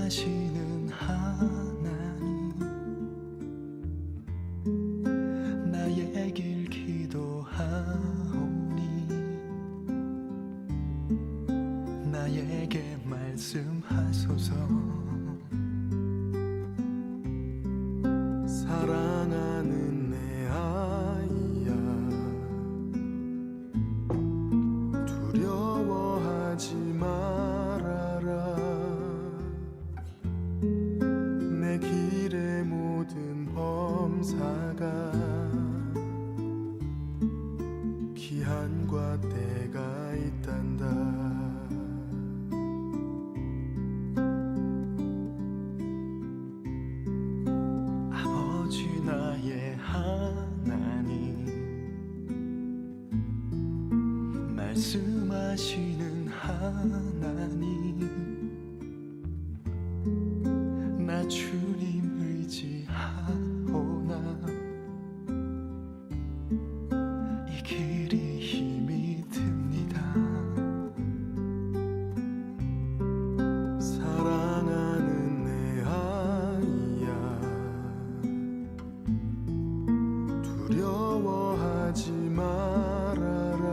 말씀하시는 하나님, 나의 길 기도하오니 나에게 말씀하소서. 사랑하는 내 아이야, 두려워하지 말아라. 내 길의 모든 범사가 기한과 때가 있단다. 아버지 나의 하나님, 말씀하시는 하나님, 나 주님 의지하오나 이 길이 힘이 듭니다. 사랑하는 내 아이야, 두려워하지 말아라.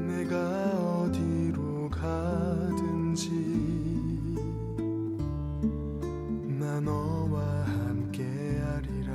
내가 어디로 가든지 나 너와 함께하리라.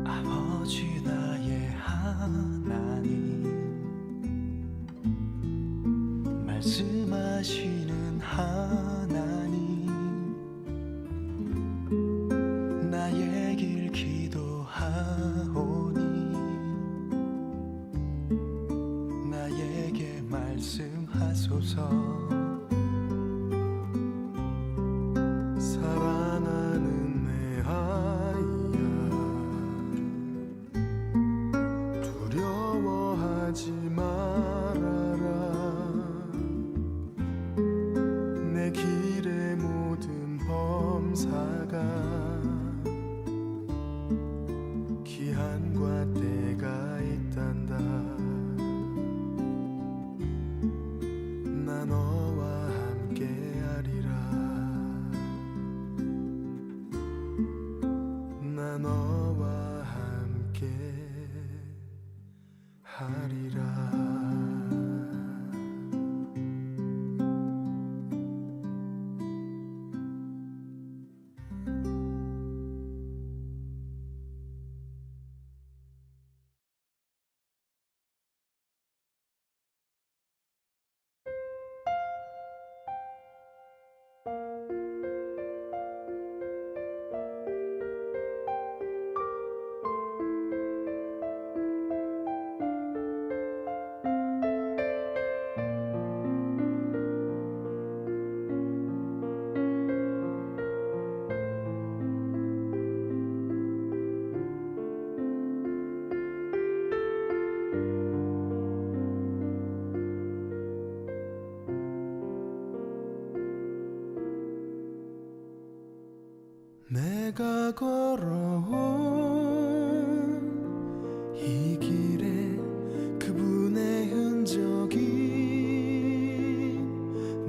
아버지 나의 하나님, 말씀하시는 하나님, 나의 길 기도하오니 나에게 말씀하소서. 사랑하는 내 아이야, 두려워하지 말아라. 내 길의 모든 범사가 기한과 때가 있단다. 나 너와 함께하리라. 나 너와 함께 하리라. 내가 걸어온 이 길에 그분의 흔적이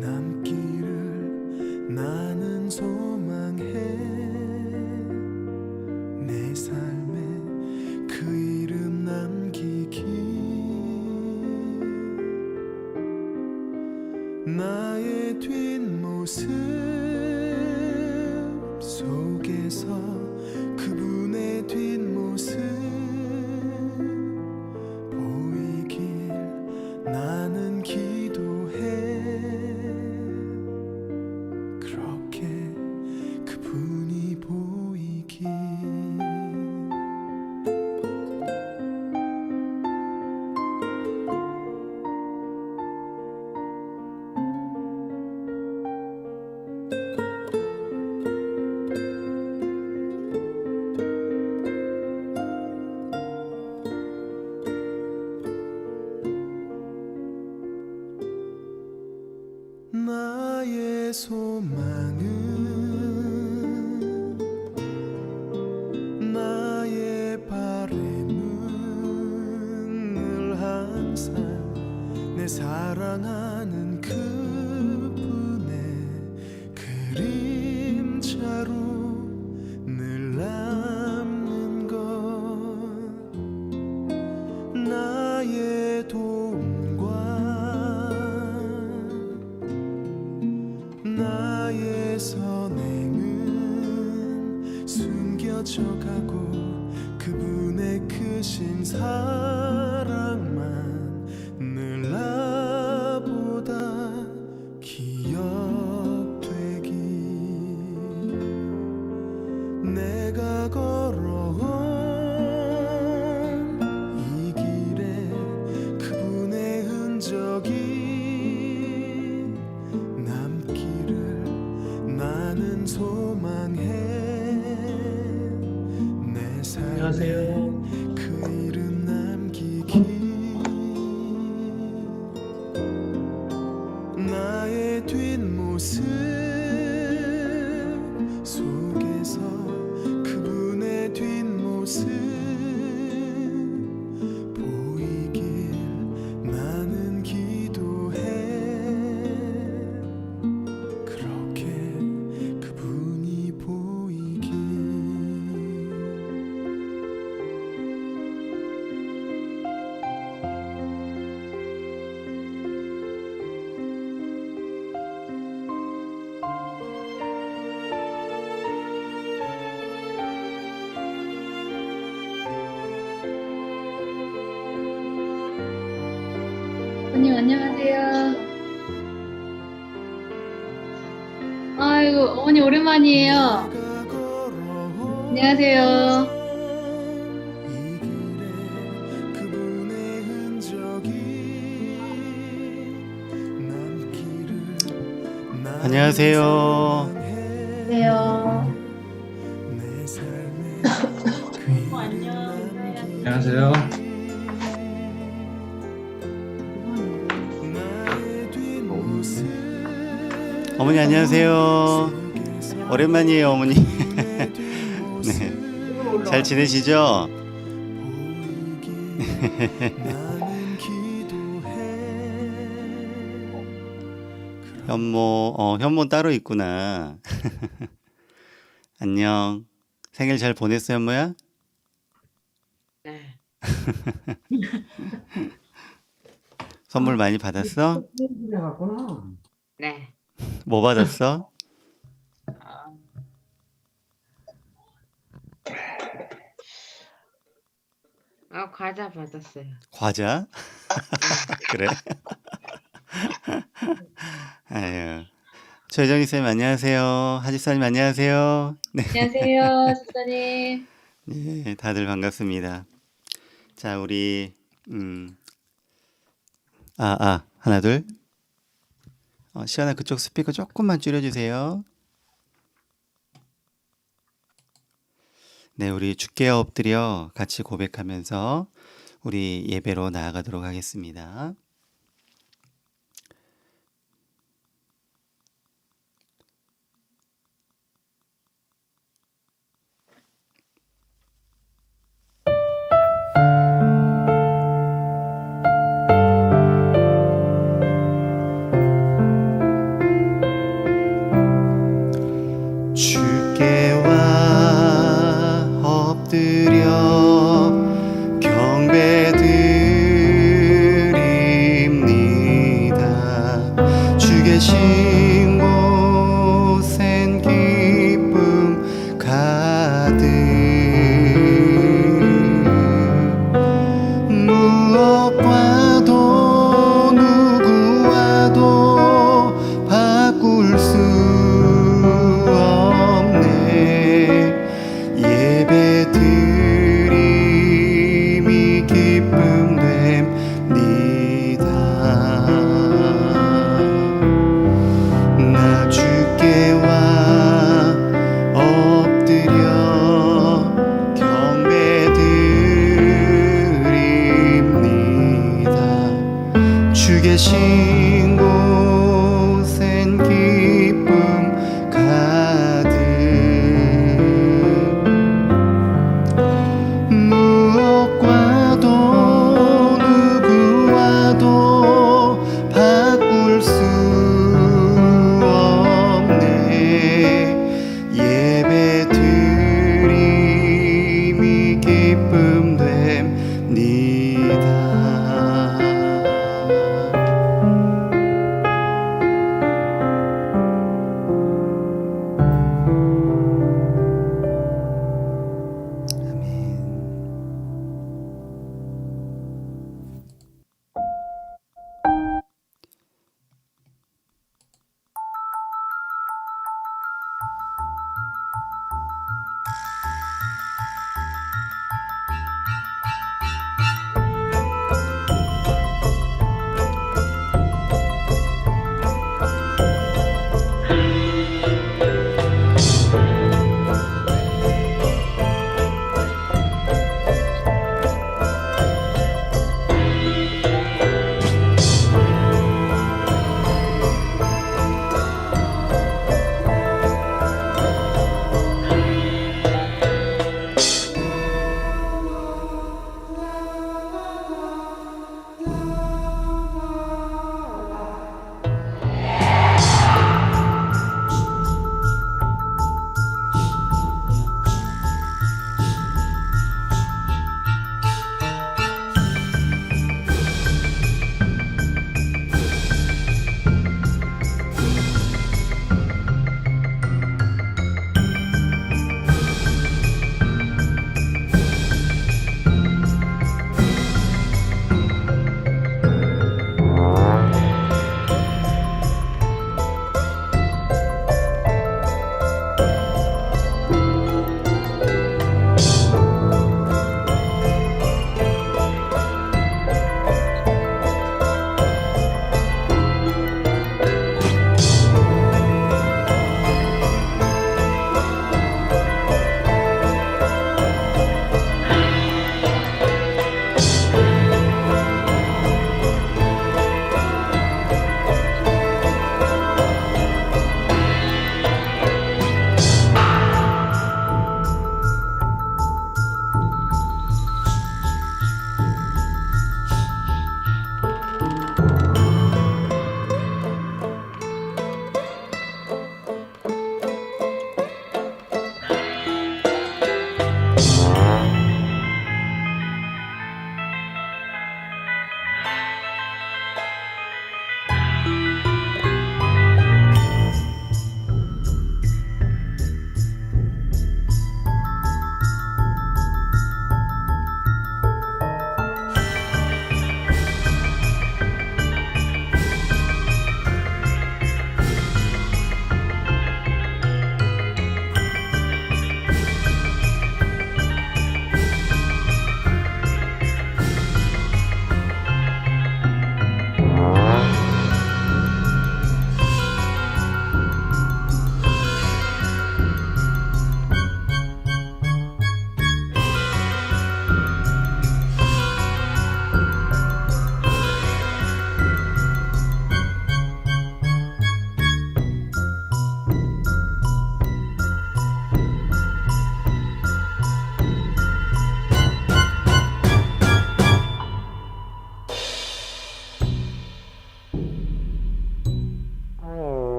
남기를 나는 소망해. 내 삶에 그 이름 남기기, 나의 뒷모습 속에서 그분 모습 보이길 나는 기도해. 그렇게 그분이 보이길. 나의 소망은 나의 바램은 늘 항상 내 사랑하는 그분의 그림자로 늘 남는 것. 나의 도움과 나의 선행은 숨겨져가고 그분의 크신 사랑만 늘 나보다 기억되기. 내가 걸어온 이 길에 그분의 흔적이 남기를 나는 소망해. 내 삶에 그 이름 남기기. 나의 뒷모습 속에서 그분의 뒷모습 보이길 나는 기도해. 그렇게 그분이 보이길. 언니 안녕하세요. 아이고 어머니 오랜만이에요. 내가 걸어온 안녕하세요. 이 길에 그분의 흔적이 남기를 나는 안녕하세요. 소망해. 안녕하세요. 내 삶에 그 이름 남기기. 안녕하세요. 나의 뒷모습 어머니 안녕하세요. 속에서 오랜만이에요, 어머니. 그분의 뒷모습 네. 잘 지내시죠? 보이길 나는 기도해. 현모 따로 있구나. 안녕. 생일 잘 보냈어, 현모야? 네. 선물 많이 받았어? 네. 뭐 받았어? 과자 받았어요. 과자? 그래? 아유. 최정희 쌤 안녕하세요. 하지사님 안녕하세요. 네, 안녕하세요, 집사님. 네, 다들 반갑습니다. 자, 우리 하나 둘. 시연아 그쪽 스피커 조금만 줄여주세요. 네, 우리 주께 엎드려 같이 고백하면서 우리 예배로 나아가도록 하겠습니다. 주께 와 엎드려 경배드립니다. 주 계신 곳엔 기쁨 가득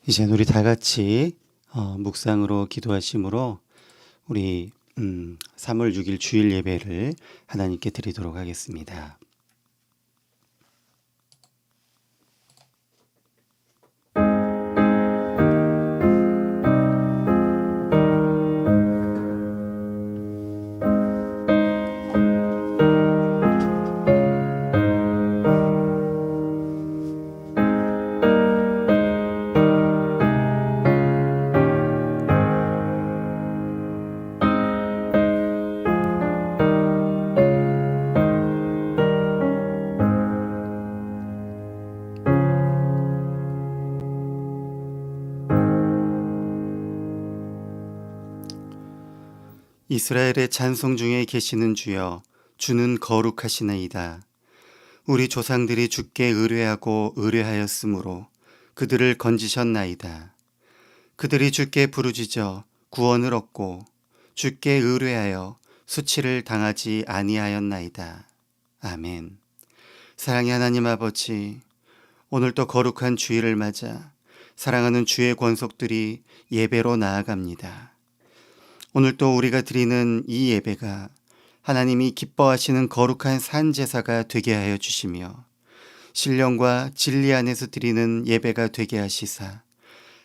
이제 우리 다 같이 묵상으로 기도하심으로 우리 3월 6일 주일 예배를 하나님께 드리도록 하겠습니다. 이스라엘의 찬송 중에 계시는 주여, 주는 거룩하시나이다. 우리 조상들이 주께 의뢰하고 의뢰하였으므로 그들을 건지셨나이다. 그들이 주께 부르짖어 구원을 얻고 주께 의뢰하여 수치를 당하지 아니하였나이다. 아멘. 사랑의 하나님 아버지, 오늘도 거룩한 주일을 맞아 사랑하는 주의 권속들이 예배로 나아갑니다. 오늘 또 우리가 드리는 이 예배가 하나님이 기뻐하시는 거룩한 산제사가 되게 하여 주시며 신령과 진리 안에서 드리는 예배가 되게 하시사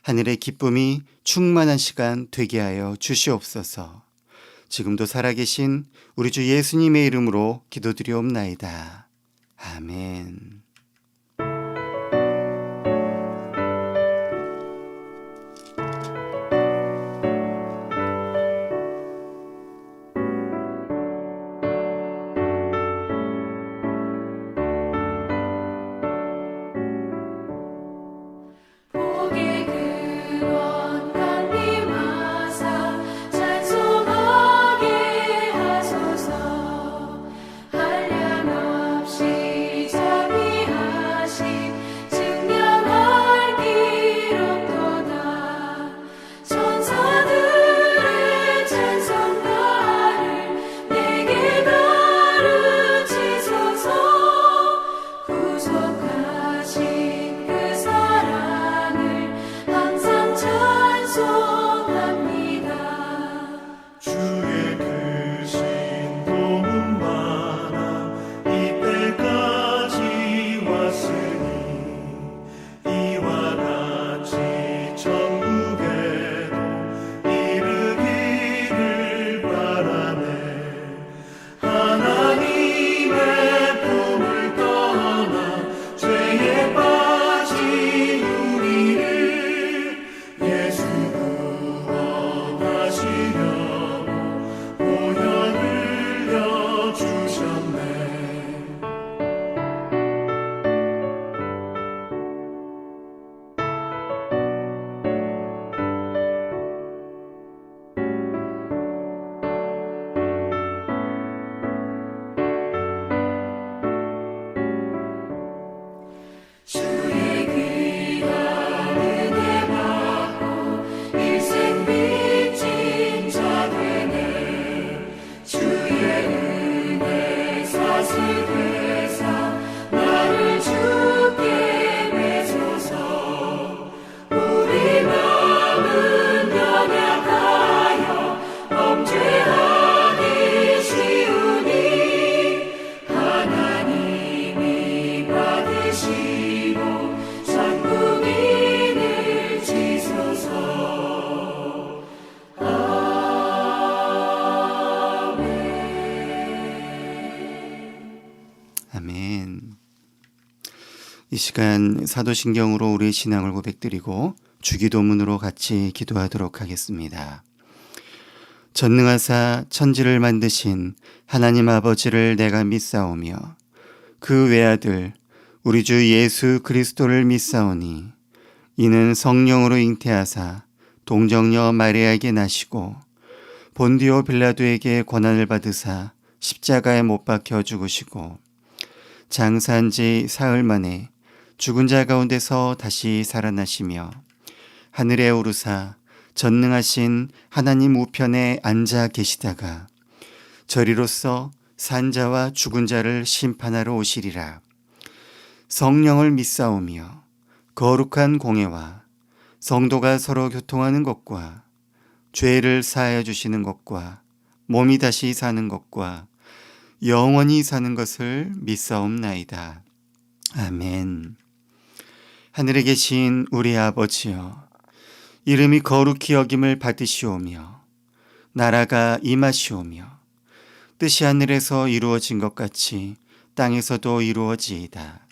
하늘의 기쁨이 충만한 시간 되게 하여 주시옵소서. 지금도 살아계신 우리 주 예수님의 이름으로 기도드리옵나이다. 아멘. 복의 근원 강림하사 찬송하게 하소서. 한량없이 자비하심 증명할 길 없도다. 천사들의 찬송가를 내게 가르치소서. 구속하신 그 사랑을 항상 찬송합니다. 주의 크신 도움 많아 이때까지 왔으니 이와 같이 천국에도 이르기를 바라네. 하나님의 품을 떠나 죄에 빠진 우리를 예수 구원하시려고 보혈 흘려 주셨네. 주의 귀한 은혜 받고 일생 빚진 자 되네. 주의 은혜 사슬되사 나를 주께 매소서. 우리 마음은 연약하여 범죄하기 쉬우니 하나님이 받으시고 천국인을 지소서. 아멘. 이 시간 사도신경으로 우리의 신앙을 고백드리고 주기도문으로 같이 기도하도록 하겠습니다. 전능하사 천지를 만드신 하나님 아버지를 내가 믿사오며 그 외아들 우리 주 예수 그리스도를 믿사오니 이는 성령으로 잉태하사 동정녀 마리아에게 나시고 본디오 빌라도에게 고난을 받으사 십자가에 못 박혀 죽으시고 장사한 지 사흘 만에 죽은 자 가운데서 다시 살아나시며 하늘에 오르사 전능하신 하나님 우편에 앉아 계시다가 저리로서 산자와 죽은 자를 심판하러 오시리라. 성령을 믿사오며 거룩한 공회와 성도가 서로 교통하는 것과 죄를 사하여 주시는 것과 몸이 다시 사는 것과 영원히 사는 것을 믿사옵나이다. 아멘. 하늘에 계신 우리 아버지여, 이름이 거룩히 여김을 받으시오며 나라가 임하시오며 뜻이 하늘에서 이루어진 것 같이 땅에서도 이루어지이다.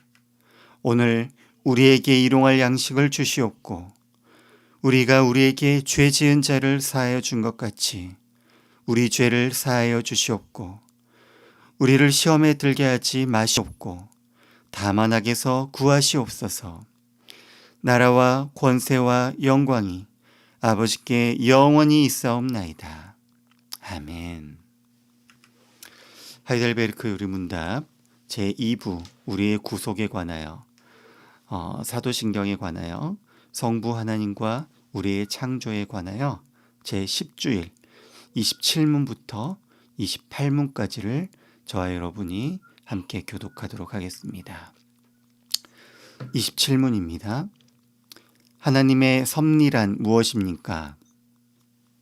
오늘 우리에게 일용할 양식을 주시옵고 우리가 우리에게 죄 지은 자를 사하여 준 것 같이 우리 죄를 사하여 주시옵고 우리를 시험에 들게 하지 마시옵고 다만 악에서 구하시옵소서. 나라와 권세와 영광이 아버지께 영원히 있사옵나이다. 아멘. 하이델베르크 요리문답 제2부 우리의 구속에 관하여 사도신경에 관하여 성부 하나님과 우리의 창조에 관하여 제10주일 27문부터 28문까지를 저와 여러분이 함께 교독하도록 하겠습니다. 27문입니다. 하나님의 섭리란 무엇입니까?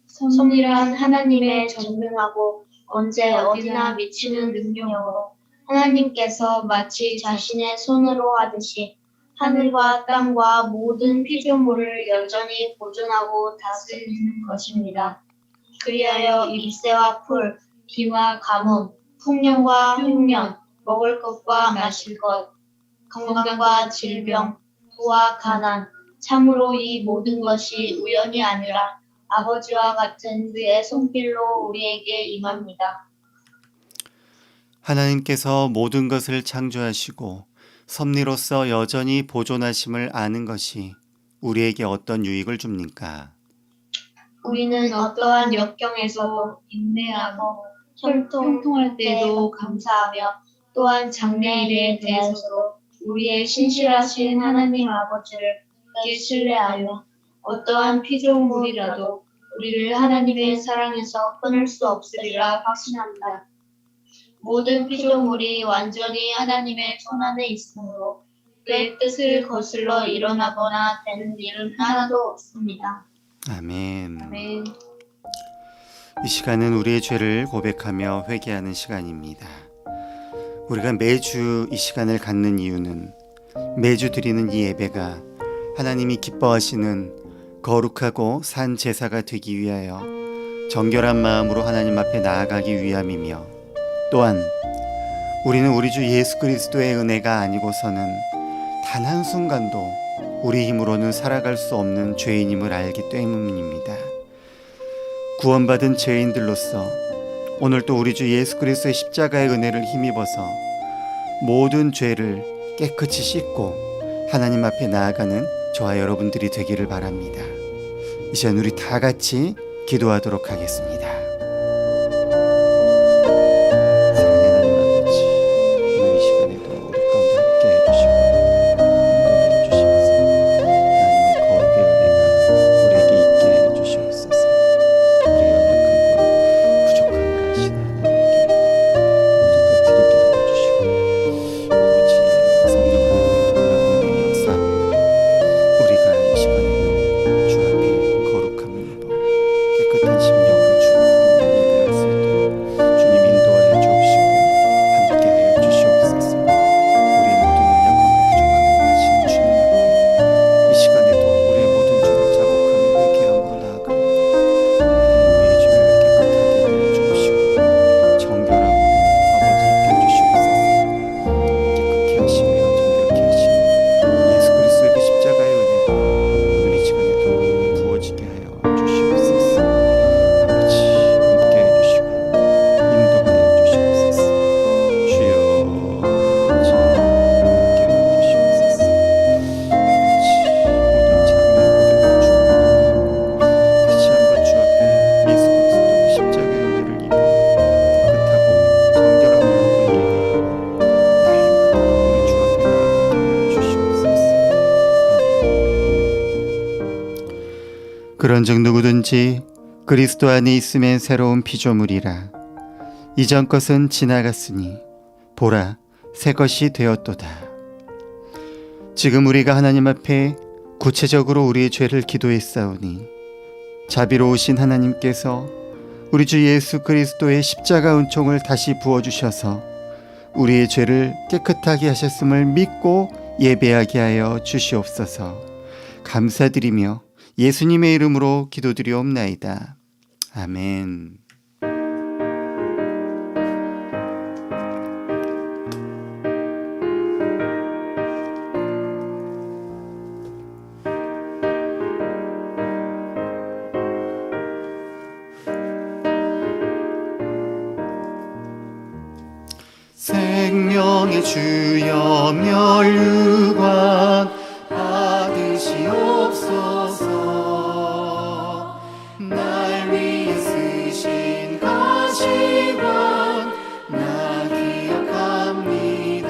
섭리란 하나님의 전능하고 언제 어디나 미치는 능력으로 하나님께서 마치 자신의 손으로 하듯이 하늘과 땅과 모든 피조물을 여전히 보존하고 다스리는 것입니다. 그리하여 잎새와 풀, 비와 가뭄, 풍년과 흉년, 먹을 것과 마실 것, 건강과 질병, 부와 가난, 참으로 이 모든 것이 우연이 아니라 아버지와 같은 그의 손길로 우리에게 임합니다. 하나님께서 모든 것을 창조하시고 섭리로서 여전히 보존하심을 아는 것이 우리에게 어떤 유익을 줍니까? 우리는 어떠한 역경에서도 인내하고 형통할 때에도 감사하며 또한 장래일에 대해서도 우리의 신실하신 하나님 아버지를 굳게 신뢰하여 어떠한 피조물이라도 우리를 하나님의 사랑에서 끊을 수 없으리라 확신한다. 모든 피조물이 완전히 하나님의 손안에 있으므로 그의 뜻을 거슬러 일어나거나 되는 일은 하나도 없습니다. 아멘. 아멘. 이 시간은 우리의 죄를 고백하며 회개하는 시간입니다. 우리가 매주 이 시간을 갖는 이유는 매주 드리는 이 예배가 하나님이 기뻐하시는 거룩하고 산 제사가 되기 위하여 정결한 마음으로 하나님 앞에 나아가기 위함이며 또한 우리는 우리 주 예수 그리스도의 은혜가 아니고서는 단 한순간도 우리 힘으로는 살아갈 수 없는 죄인임을 알기 때문입니다. 구원받은 죄인들로서 오늘 또 우리 주 예수 그리스도의 십자가의 은혜를 힘입어서 모든 죄를 깨끗이 씻고 하나님 앞에 나아가는 저와 여러분들이 되기를 바랍니다. 이 시간 우리 다 같이 기도하도록 하겠습니다. 그런즉 누구든지 그리스도 안에 있으면 새로운 피조물이라. 이전 것은 지나갔으니 보라 새 것이 되었도다. 지금 우리가 하나님 앞에 구체적으로 우리의 죄를 기도했사오니 자비로우신 하나님께서 우리 주 예수 그리스도의 십자가 은총을 다시 부어주셔서 우리의 죄를 깨끗하게 하셨음을 믿고 예배하게 하여 주시옵소서. 감사드리며 예수님의 이름으로 기도드리옵나이다. 아멘. 생명의 주여 멸류관 받으시옵소서. 날 위해 쓰신 가시관 나 기억합니다.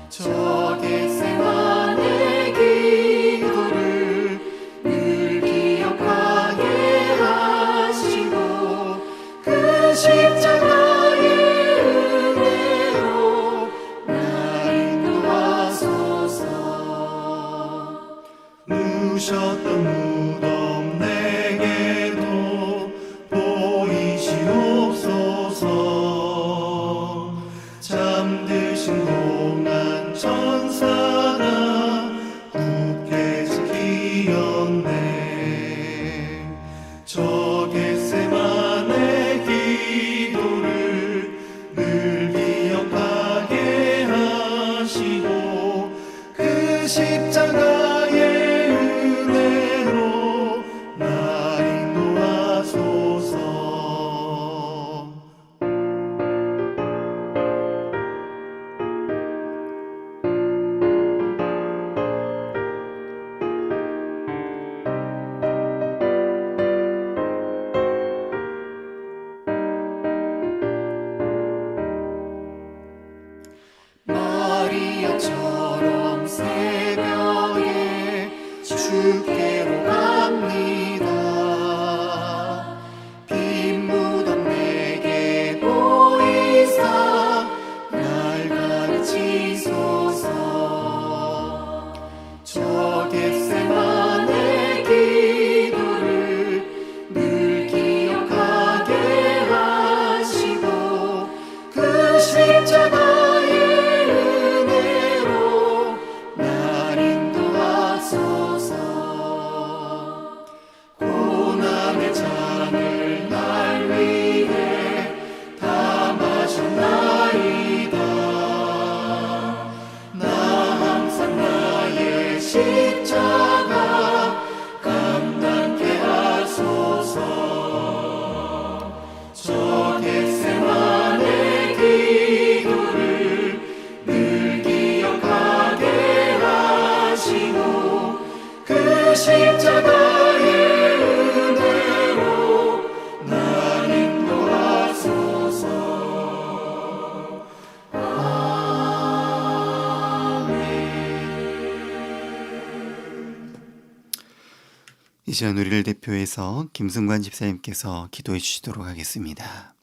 저 겟세마네 기도를 늘 기억하게 하시고 그 십자가의 은혜로 날 인도하소서. 누셨던 무덤 내게도 보이시옵소서. 잠드신 고난 천사나 굳게 지키었네. 저 겟세마네 기도를 늘 기억하게 하시고 그 십자가의 은혜로 날 인도하소서. 마리아처럼 새벽에 주께로 갑니다. 빈 무덤 내게 보이사 날 가르치소서. 저 겟세마네 기도를 늘 기억하게 하시고 그 십자가의 은혜로 날 인도하소서. 고난의 잔을 날 위해 다 마셨나이다. 나 항상 나의 십자가 감당케 하소서. 저 겟세마네 기도를 늘 기억하게 하시고 그 십자가의 은혜로 날 인도하소서. 이제 우리를 대표해서 김승관 집사님께서 기도해 주시도록 하겠습니다.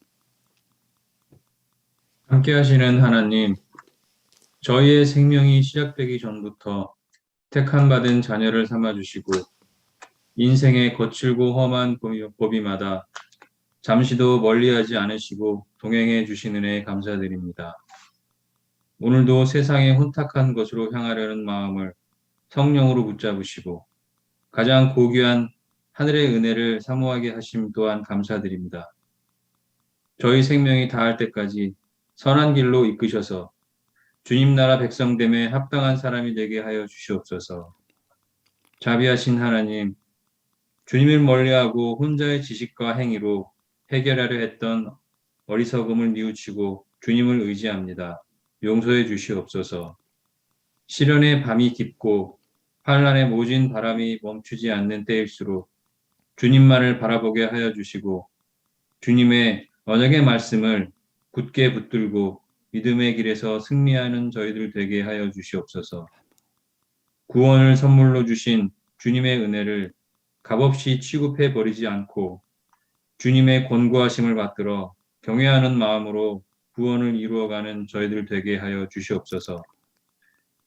함께 하시는 하나님, 저희의 생명이 시작되기 전부터 택함받은 자녀를 삼아주시고 인생의 거칠고 험한 고비마다 잠시도 멀리하지 않으시고 동행해 주신 은혜에 감사드립니다. 오늘도 세상의 혼탁한 것으로 향하려는 마음을 성령으로 붙잡으시고 가장 고귀한 하늘의 은혜를 사모하게 하심 또한 감사드립니다. 저희 생명이 다할 때까지 선한 길로 이끄셔서 주님 나라 백성됨에 합당한 사람이 되게 하여 주시옵소서. 자비하신 하나님, 주님을 멀리하고 혼자의 지식과 행위로 해결하려 했던 어리석음을 뉘우치고 주님을 의지합니다. 용서해 주시옵소서. 시련의 밤이 깊고 환란의 모진 바람이 멈추지 않는 때일수록 주님만을 바라보게 하여 주시고 주님의 언약의 말씀을 굳게 붙들고 믿음의 길에서 승리하는 저희들 되게 하여 주시옵소서. 구원을 선물로 주신 주님의 은혜를 값없이 취급해 버리지 않고 주님의 권고하심을 받들어 경외하는 마음으로 구원을 이루어가는 저희들 되게 하여 주시옵소서.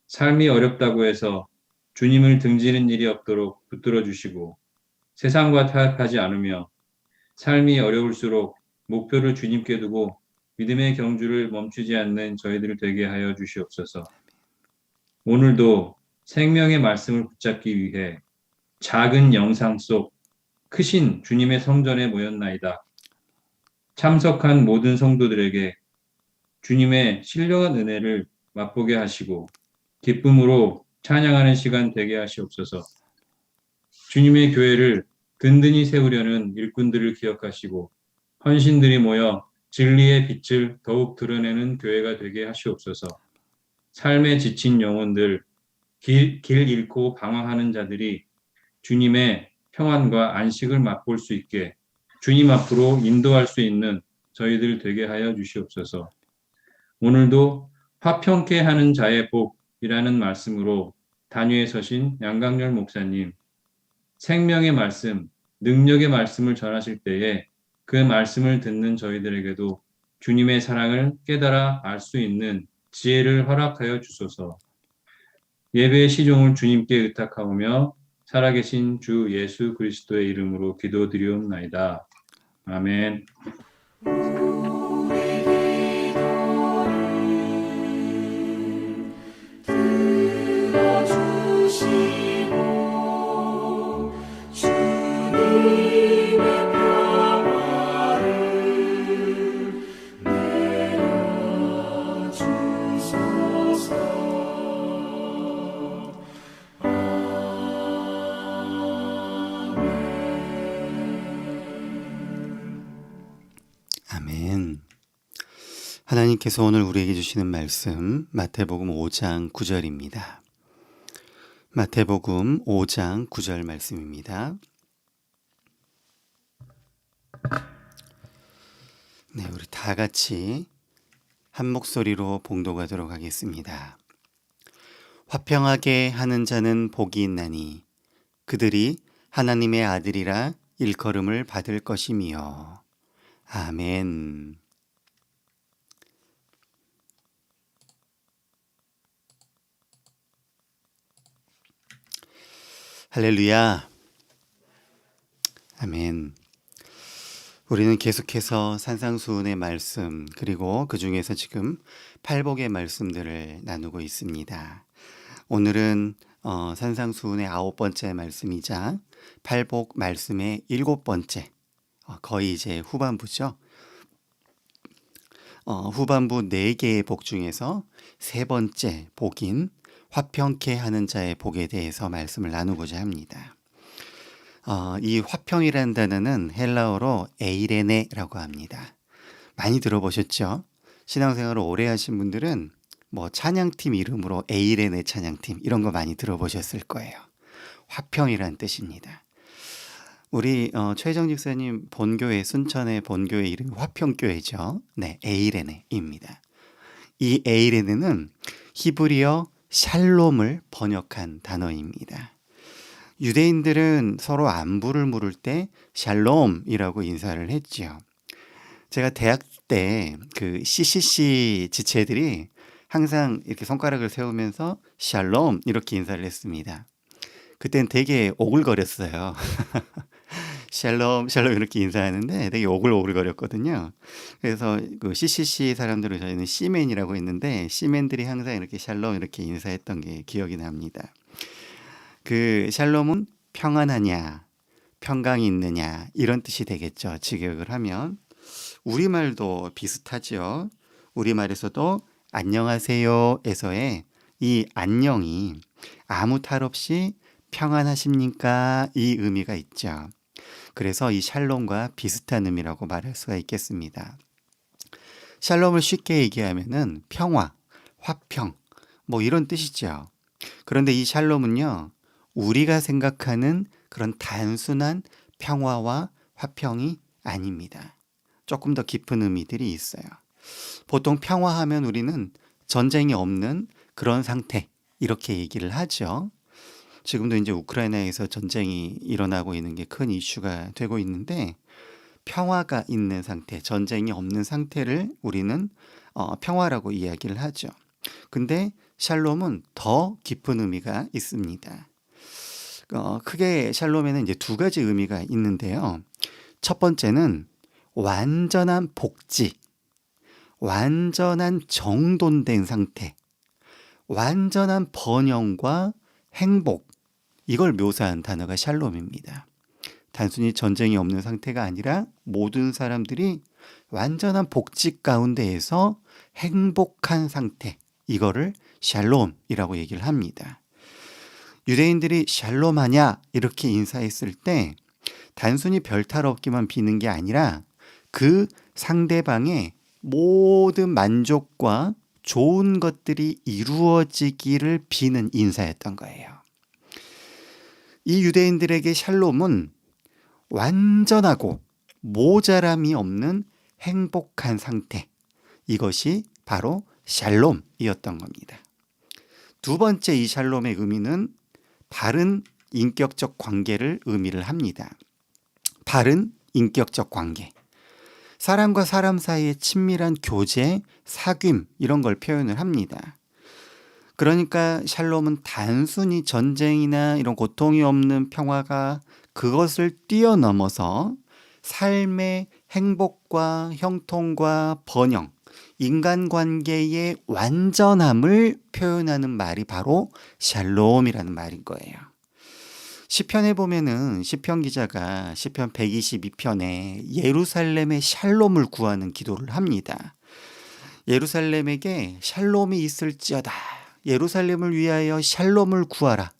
삶이 어렵다고 해서 주님을 등지는 일이 없도록 붙들어 주시고 세상과 타협하지 않으며 삶이 어려울수록 목표를 주님께 두고 믿음의 경주를 멈추지 않는 저희들 되게 하여 주시옵소서. 오늘도 생명의 말씀을 붙잡기 위해 작은 영상 속 크신 주님의 성전에 모였나이다. 참석한 모든 성도들에게 주님의 신령한 은혜를 맛보게 하시고 기쁨으로 찬양하는 시간 되게 하시옵소서. 주님의 교회를 든든히 세우려는 일꾼들을 기억하시고 헌신들이 모여 진리의 빛을 더욱 드러내는 교회가 되게 하시옵소서. 삶에 지친 영혼들, 길 잃고 방황하는 자들이 주님의 평안과 안식을 맛볼 수 있게 주님 앞으로 인도할 수 있는 저희들 되게 하여 주시옵소서. 오늘도 화평케 하는 자의 복이라는 말씀으로 단위에 서신 양강렬 목사님, 생명의 말씀, 능력의 말씀을 전하실 때에 그 말씀을 듣는 저희들에게도 주님의 사랑을 깨달아 알 수 있는 지혜를 허락하여 주소서. 예배의 시종을 주님께 의탁하오며 살아계신 주 예수 그리스도의 이름으로 기도드리옵나이다. 아멘. 들어주시고 주님의 평화를 내려주소서. 아멘. 하나님께서 오늘 우리에게 주시는 말씀 마태복음 5장 9절입니다. 마태복음 5장 9절 말씀입니다. 네, 우리 다 같이 한 목소리로 봉독하도록 하겠습니다. 화평하게 하는 자는 복이 있나니 그들이 하나님의 아들이라 일컬음을 받을 것이며. 아멘. 할렐루야. 아멘. 우리는 계속해서 산상수훈의 말씀, 그리고 그 중에서 지금 팔복의 말씀들을 나누고 있습니다. 오늘은 산상수훈의 9번째 말씀이자 팔복 말씀의 7번째, 거의 이제 후반부죠. 후반부 4개의 복 중에서 3번째 복인 화평케 하는 자의 복에 대해서 말씀을 나누고자 합니다. 이 화평이라는 단어는 헬라어로 에이레네라고 합니다. 많이 들어보셨죠? 신앙생활을 오래 하신 분들은 뭐 찬양팀 이름으로 에이레네 찬양팀 이런 거 많이 들어보셨을 거예요. 화평이라는 뜻입니다. 우리 최정 집사님 본교회, 순천의 본교회 이름이 화평교회죠. 네, 에이레네입니다. 이 에이레네는 히브리어 샬롬을 번역한 단어입니다. 유대인들은 서로 안부를 물을 때 샬롬이라고 인사를 했죠. 제가 대학 때 그 CCC 지체들이 항상 이렇게 손가락을 세우면서 샬롬 이렇게 인사를 했습니다. 그땐 되게 오글거렸어요. 샬롬 샬롬 이렇게 인사하는데 되게 오글오글거렸거든요. 그래서 그 CCC 사람들을 저희는 시맨이라고 했는데 시맨들이 항상 이렇게 샬롬 이렇게 인사했던 게 기억이 납니다. 그 샬롬은 평안하냐, 평강이 있느냐 이런 뜻이 되겠죠. 직역을 하면. 우리말도 비슷하죠. 우리말에서도 안녕하세요에서의 이 안녕이 아무 탈 없이 평안하십니까? 이 의미가 있죠. 그래서 이 샬롬과 비슷한 의미라고 말할 수가 있겠습니다. 샬롬을 쉽게 얘기하면은 평화, 화평, 뭐 이런 뜻이죠. 그런데 이 샬롬은요, 우리가 생각하는 그런 단순한 평화와 화평이 아닙니다. 조금 더 깊은 의미들이 있어요. 보통 평화하면 우리는 전쟁이 없는 그런 상태, 이렇게 얘기를 하죠. 지금도 이제 우크라이나에서 전쟁이 일어나고 있는 게 큰 이슈가 되고 있는데, 평화가 있는 상태, 전쟁이 없는 상태를 우리는 평화라고 이야기를 하죠. 근데 샬롬은 더 깊은 의미가 있습니다. 크게 샬롬에는 이제 두 가지 의미가 있는데요. 첫 번째는 완전한 복지, 완전한 정돈된 상태, 완전한 번영과 행복, 이걸 묘사한 단어가 샬롬입니다. 단순히 전쟁이 없는 상태가 아니라 모든 사람들이 완전한 복지 가운데에서 행복한 상태, 이거를 샬롬이라고 얘기를 합니다. 유대인들이 샬롬하냐 이렇게 인사했을 때 단순히 별탈 없기만 비는 게 아니라 그 상대방의 모든 만족과 좋은 것들이 이루어지기를 비는 인사였던 거예요. 이 유대인들에게 샬롬은 완전하고 모자람이 없는 행복한 상태, 이것이 바로 샬롬이었던 겁니다. 두 번째 이 샬롬의 의미는 바른 인격적 관계를 의미를 합니다. 바른 인격적 관계. 사람과 사람 사이의 친밀한 교제, 사귐, 이런 걸 표현을 합니다. 그러니까 샬롬은 단순히 전쟁이나 이런 고통이 없는 평화가 그것을 뛰어넘어서 삶의 행복과 형통과 번영, 인간관계의 완전함을 표현하는 말이 바로 샬롬이라는 말인 거예요. 시편에 보면은 시편 기자가 시편 122편에 예루살렘의 샬롬을 구하는 기도를 합니다. 예루살렘에게 샬롬이 있을지어다. 예루살렘을 위하여 샬롬을 구하라.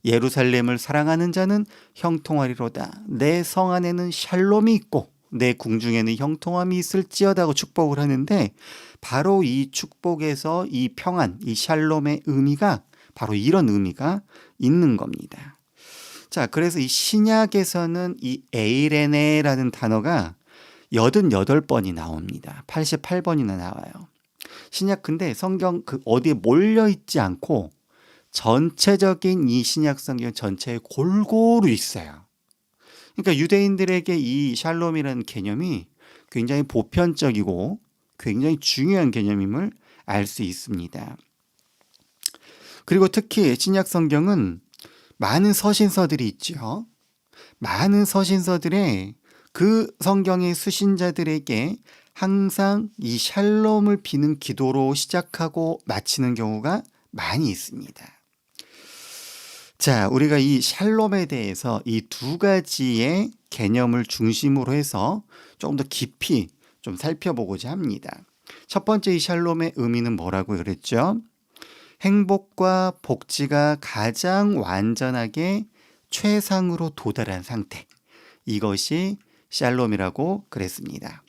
예루살렘을 사랑하는 자는 형통하리로다. 내 성 안에는 샬롬이 있고 내 궁중에는 형통함이 있을지어다고 축복을 하는데, 바로 이 축복에서 이 평안, 이 샬롬의 의미가 바로 이런 의미가 있는 겁니다. 자, 그래서 이 신약에서는 이 에이레네라는 단어가 88번이 나옵니다. 88번이나 나와요. 신약, 근데 성경 어디에 몰려 있지 않고 전체적인 이 신약 성경 전체에 골고루 있어요. 그러니까 유대인들에게 이 샬롬이라는 개념이 굉장히 보편적이고 굉장히 중요한 개념임을 알 수 있습니다. 그리고 특히 신약 성경은 많은 서신서들이 있죠. 많은 서신서들에 그 성경의 수신자들에게 항상 이 샬롬을 비는 기도로 시작하고 마치는 경우가 많이 있습니다. 자, 우리가 이 샬롬에 대해서 이 두 가지의 개념을 중심으로 해서 조금 더 깊이 좀 살펴보고자 합니다. 첫 번째, 이 샬롬의 의미는 뭐라고 그랬죠? 행복과 복지가 가장 완전하게 최상으로 도달한 상태, 이것이 샬롬이라고 그랬습니다.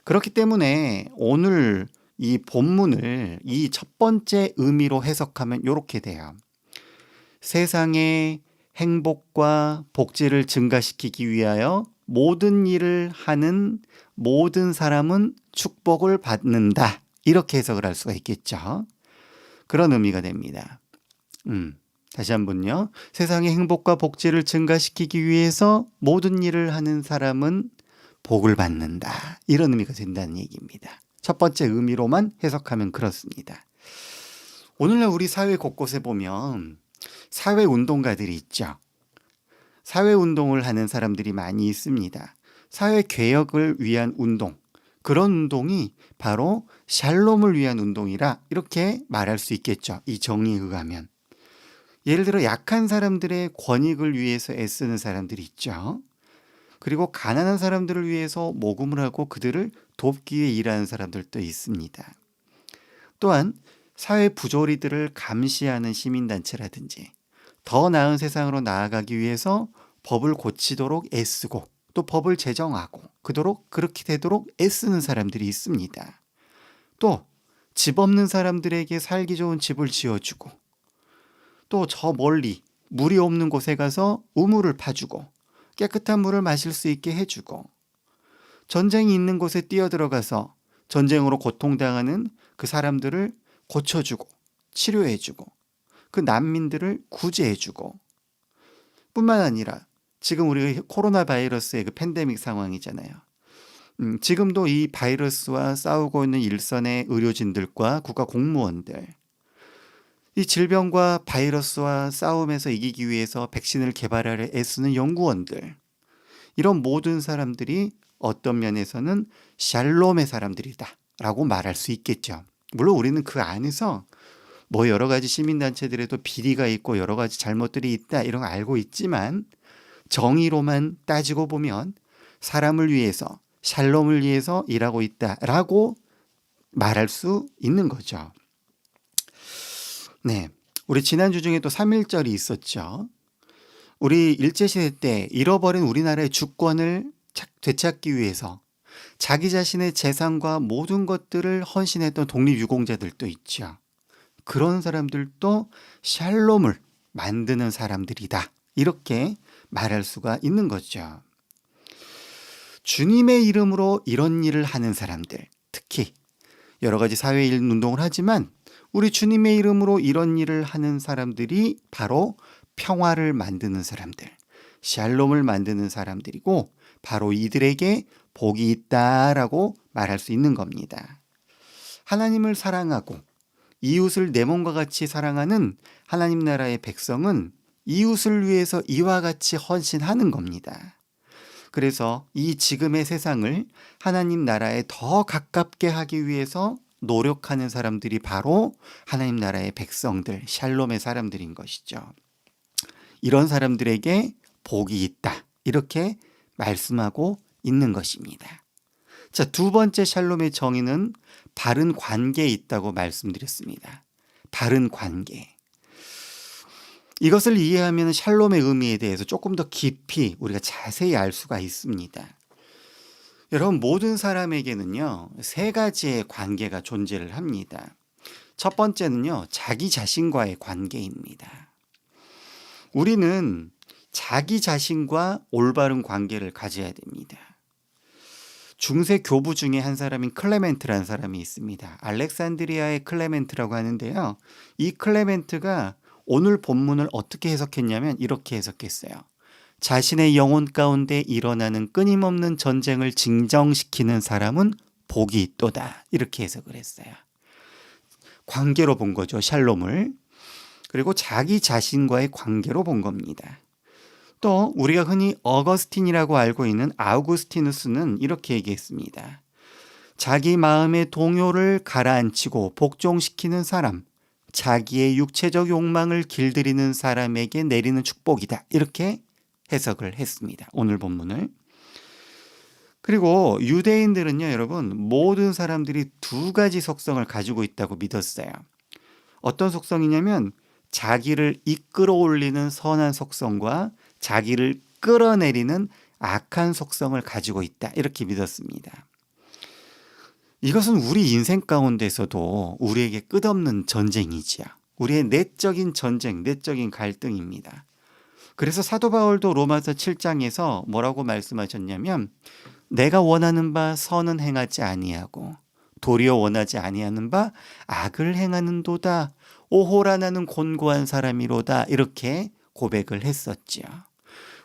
그렇기 때문에 오늘 이 본문을 이 첫 번째 의미로 해석하면 이렇게 돼요. 세상의 행복과 복지를 증가시키기 위하여 모든 일을 하는 모든 사람은 축복을 받는다, 이렇게 해석을 할 수가 있겠죠. 그런 의미가 됩니다. 다시 한번요. 세상의 행복과 복지를 증가시키기 위해서 모든 일을 하는 사람은 복을 받는다, 이런 의미가 된다는 얘기입니다. 첫 번째 의미로만 해석하면 그렇습니다. 오늘날 우리 사회 곳곳에 보면 사회운동가들이 있죠. 사회운동을 하는 사람들이 많이 있습니다. 사회개혁을 위한 운동, 그런 운동이 바로 샬롬을 위한 운동이라 이렇게 말할 수 있겠죠. 이 정리에 의하면. 예를 들어 약한 사람들의 권익을 위해서 애쓰는 사람들이 있죠. 그리고 가난한 사람들을 위해서 모금을 하고 그들을 돕기 위해 일하는 사람들도 있습니다. 또한 사회 부조리들을 감시하는 시민단체라든지 더 나은 세상으로 나아가기 위해서 법을 고치도록 애쓰고 또 법을 제정하고 그렇게 되도록 애쓰는 사람들이 있습니다. 또 집 없는 사람들에게 살기 좋은 집을 지어주고 또 저 멀리 물이 없는 곳에 가서 우물을 파주고 깨끗한 물을 마실 수 있게 해주고, 전쟁이 있는 곳에 뛰어들어가서 전쟁으로 고통당하는 그 사람들을 고쳐주고 치료해주고 그 난민들을 구제해주고, 뿐만 아니라 지금 우리가 코로나 바이러스의 그 팬데믹 상황이잖아요. 지금도 이 바이러스와 싸우고 있는 일선의 의료진들과 국가 공무원들, 이 질병과 바이러스와 싸움에서 이기기 위해서 백신을 개발하려 애쓰는 연구원들, 이런 모든 사람들이 어떤 면에서는 샬롬의 사람들이다 라고 말할 수 있겠죠. 물론 우리는 그 안에서 뭐 여러 가지 시민단체들에도 비리가 있고 여러 가지 잘못들이 있다 이런 거 알고 있지만, 정의로만 따지고 보면 사람을 위해서, 샬롬을 위해서 일하고 있다라고 말할 수 있는 거죠. 네, 우리 지난주 중에 또 3.1절이 있었죠. 우리 일제시대 때 잃어버린 우리나라의 주권을 되찾기 위해서 자기 자신의 재산과 모든 것들을 헌신했던 독립유공자들도 있죠. 그런 사람들도 샬롬을 만드는 사람들이다, 이렇게 말할 수가 있는 거죠. 주님의 이름으로 이런 일을 하는 사람들, 특히 여러 가지 사회일 운동을 하지만 우리 주님의 이름으로 이런 일을 하는 사람들이 바로 평화를 만드는 사람들, 샬롬을 만드는 사람들이고, 바로 이들에게 복이 있다라고 말할 수 있는 겁니다. 하나님을 사랑하고 이웃을 내 몸과 같이 사랑하는 하나님 나라의 백성은 이웃을 위해서 이와 같이 헌신하는 겁니다. 그래서 이 지금의 세상을 하나님 나라에 더 가깝게 하기 위해서 노력하는 사람들이 바로 하나님 나라의 백성들, 샬롬의 사람들인 것이죠. 이런 사람들에게 복이 있다, 이렇게 말씀하고 있는 것입니다. 자, 두 번째 샬롬의 정의는 바른 관계에 있다고 말씀드렸습니다. 바른 관계. 이것을 이해하면 샬롬의 의미에 대해서 조금 더 깊이 우리가 자세히 알 수가 있습니다. 여러분, 모든 사람에게는요, 세 가지의 관계가 존재를 합니다. 첫 번째는요, 자기 자신과의 관계입니다. 우리는 자기 자신과 올바른 관계를 가져야 됩니다. 중세 교부 중에 한 사람인 클레멘트라는 사람이 있습니다. 알렉산드리아의 클레멘트라고 하는데요. 이 클레멘트가 오늘 본문을 어떻게 해석했냐면 이렇게 해석했어요. 자신의 영혼 가운데 일어나는 끊임없는 전쟁을 진정시키는 사람은 복이 있도다, 이렇게 해석을 했어요. 관계로 본 거죠, 샬롬을. 그리고 자기 자신과의 관계로 본 겁니다. 또 우리가 흔히 어거스틴이라고 알고 있는 아우구스티누스는 이렇게 얘기했습니다. 자기 마음의 동요를 가라앉히고 복종시키는 사람, 자기의 육체적 욕망을 길들이는 사람에게 내리는 축복이다, 이렇게 해석을 했습니다, 오늘 본문을. 그리고 유대인들은요, 여러분, 모든 사람들이 두 가지 속성을 가지고 있다고 믿었어요. 어떤 속성이냐면 자기를 이끌어 올리는 선한 속성과 자기를 끌어내리는 악한 속성을 가지고 있다, 이렇게 믿었습니다. 이것은 우리 인생 가운데서도 우리에게 끝없는 전쟁이지요. 우리의 내적인 전쟁, 내적인 갈등입니다. 그래서 사도 바울도 로마서 7장에서 뭐라고 말씀하셨냐면, 내가 원하는 바 선은 행하지 아니하고 도리어 원하지 아니하는 바 악을 행하는도다. 오호라 나는 곤고한 사람이로다, 이렇게 고백을 했었지요.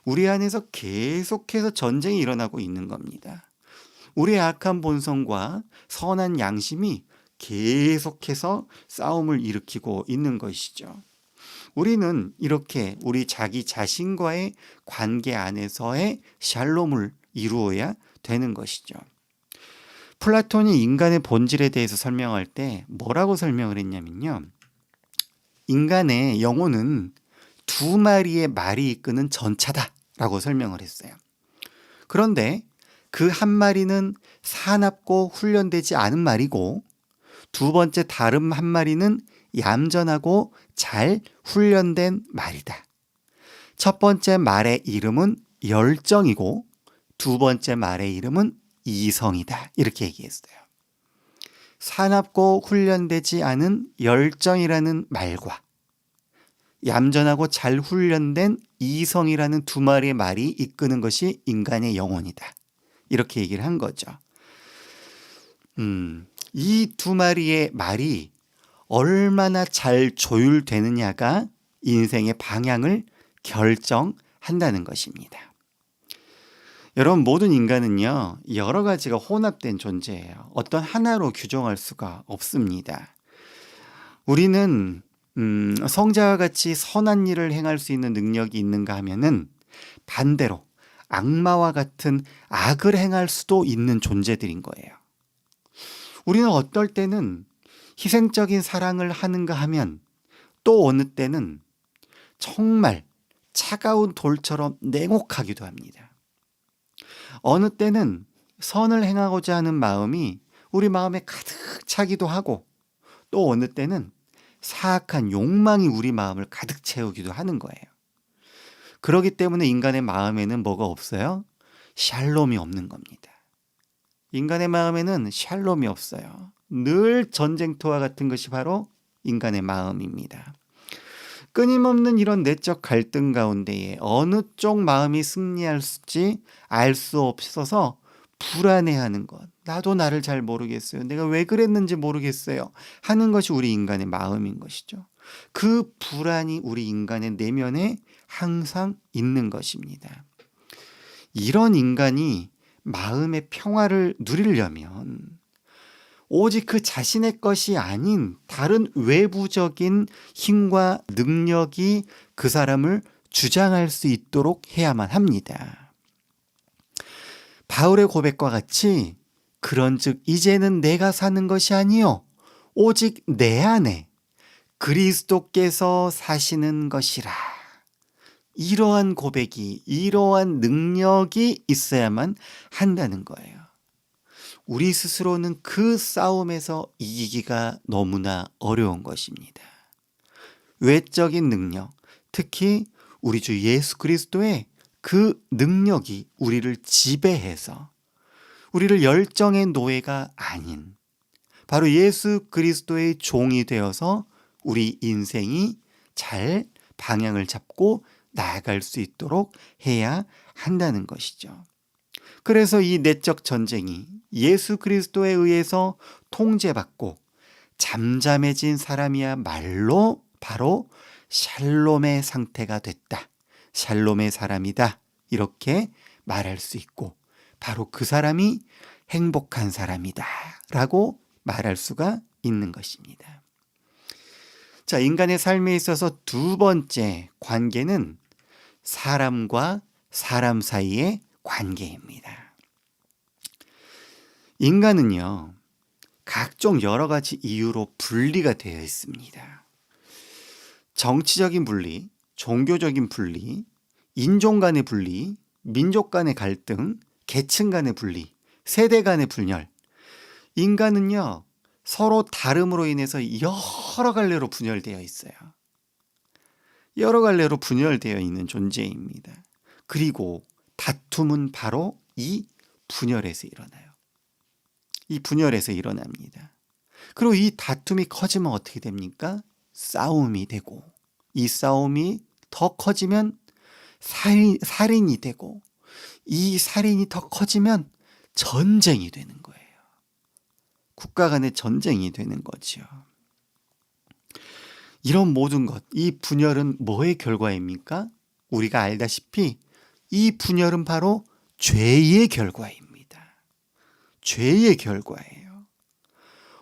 우리 안에서 계속해서 전쟁이 일어나고 있는 겁니다. 우리의 악한 본성과 선한 양심이 계속해서 싸움을 일으키고 있는 것이죠. 우리는 이렇게 우리 자기 자신과의 관계 안에서의 샬롬을 이루어야 되는 것이죠. 플라톤이 인간의 본질에 대해서 설명할 때 뭐라고 설명을 했냐면요, 인간의 영혼은 두 마리의 말이 이끄는 전차다라고 설명을 했어요. 그런데 그 한 마리는 사납고 훈련되지 않은 말이고, 두 번째 다른 한 마리는 얌전하고 잘 훈련된 말이다. 첫 번째 말의 이름은 열정이고 두 번째 말의 이름은 이성이다, 이렇게 얘기했어요. 사납고 훈련되지 않은 열정이라는 말과 얌전하고 잘 훈련된 이성이라는 두 마리의 말이 이끄는 것이 인간의 영혼이다, 이렇게 얘기를 한 거죠. 이 두 마리의 말이 얼마나 잘 조율되느냐가 인생의 방향을 결정한다는 것입니다. 여러분, 모든 인간은요, 여러 가지가 혼합된 존재예요. 어떤 하나로 규정할 수가 없습니다. 우리는 성자와 같이 선한 일을 행할 수 있는 능력이 있는가 하면은 반대로 악마와 같은 악을 행할 수도 있는 존재들인 거예요. 우리는 어떨 때는 희생적인 사랑을 하는가 하면 또 어느 때는 정말 차가운 돌처럼 냉혹하기도 합니다. 어느 때는 선을 행하고자 하는 마음이 우리 마음에 가득 차기도 하고 또 어느 때는 사악한 욕망이 우리 마음을 가득 채우기도 하는 거예요. 그렇기 때문에 인간의 마음에는 뭐가 없어요? 샬롬이 없는 겁니다. 인간의 마음에는 샬롬이 없어요. 늘 전쟁터와 같은 것이 바로 인간의 마음입니다. 끊임없는 이런 내적 갈등 가운데에 어느 쪽 마음이 승리할지 알 수 없어서 불안해하는 것. 나도 나를 잘 모르겠어요. 내가 왜 그랬는지 모르겠어요. 하는 것이 우리 인간의 마음인 것이죠. 그 불안이 우리 인간의 내면에 항상 있는 것입니다. 이런 인간이 마음의 평화를 누리려면 오직 그 자신의 것이 아닌 다른 외부적인 힘과 능력이 그 사람을 주장할 수 있도록 해야만 합니다. 바울의 고백과 같이 그런즉 이제는 내가 사는 것이 아니요 오직 내 안에 그리스도께서 사시는 것이라. 이러한 고백이, 이러한 능력이 있어야만 한다는 거예요. 우리 스스로는 그 싸움에서 이기기가 너무나 어려운 것입니다. 외적인 능력, 특히 우리 주 예수 그리스도의 그 능력이 우리를 지배해서 우리를 열정의 노예가 아닌 바로 예수 그리스도의 종이 되어서 우리 인생이 잘 방향을 잡고 나아갈 수 있도록 해야 한다는 것이죠. 그래서 이 내적 전쟁이 예수 그리스도에 의해서 통제받고 잠잠해진 사람이야말로 바로 샬롬의 상태가 됐다. 샬롬의 사람이다. 이렇게 말할 수 있고 바로 그 사람이 행복한 사람이다. 라고 말할 수가 있는 것입니다. 자, 인간의 삶에 있어서 두 번째 관계는 사람과 사람 사이의 관계입니다. 인간은요, 각종 여러 가지 이유로 분리가 되어 있습니다. 정치적인 분리, 종교적인 분리, 인종 간의 분리, 민족 간의 갈등, 계층 간의 분리, 세대 간의 분열. 인간은요, 서로 다름으로 인해서 여러 갈래로 분열되어 있어요. 여러 갈래로 분열되어 있는 존재입니다. 그리고 다툼은 바로 이 분열에서 일어나요. 이 분열에서 일어납니다. 그리고 이 다툼이 커지면 어떻게 됩니까? 싸움이 되고 이 싸움이 더 커지면 살인이 되고 이 살인이 더 커지면 전쟁이 되는 거예요. 국가 간의 전쟁이 되는 거죠. 이런 모든 것, 이 분열은 뭐의 결과입니까? 우리가 알다시피 이 분열은 바로 죄의 결과입니다. 죄의 결과예요.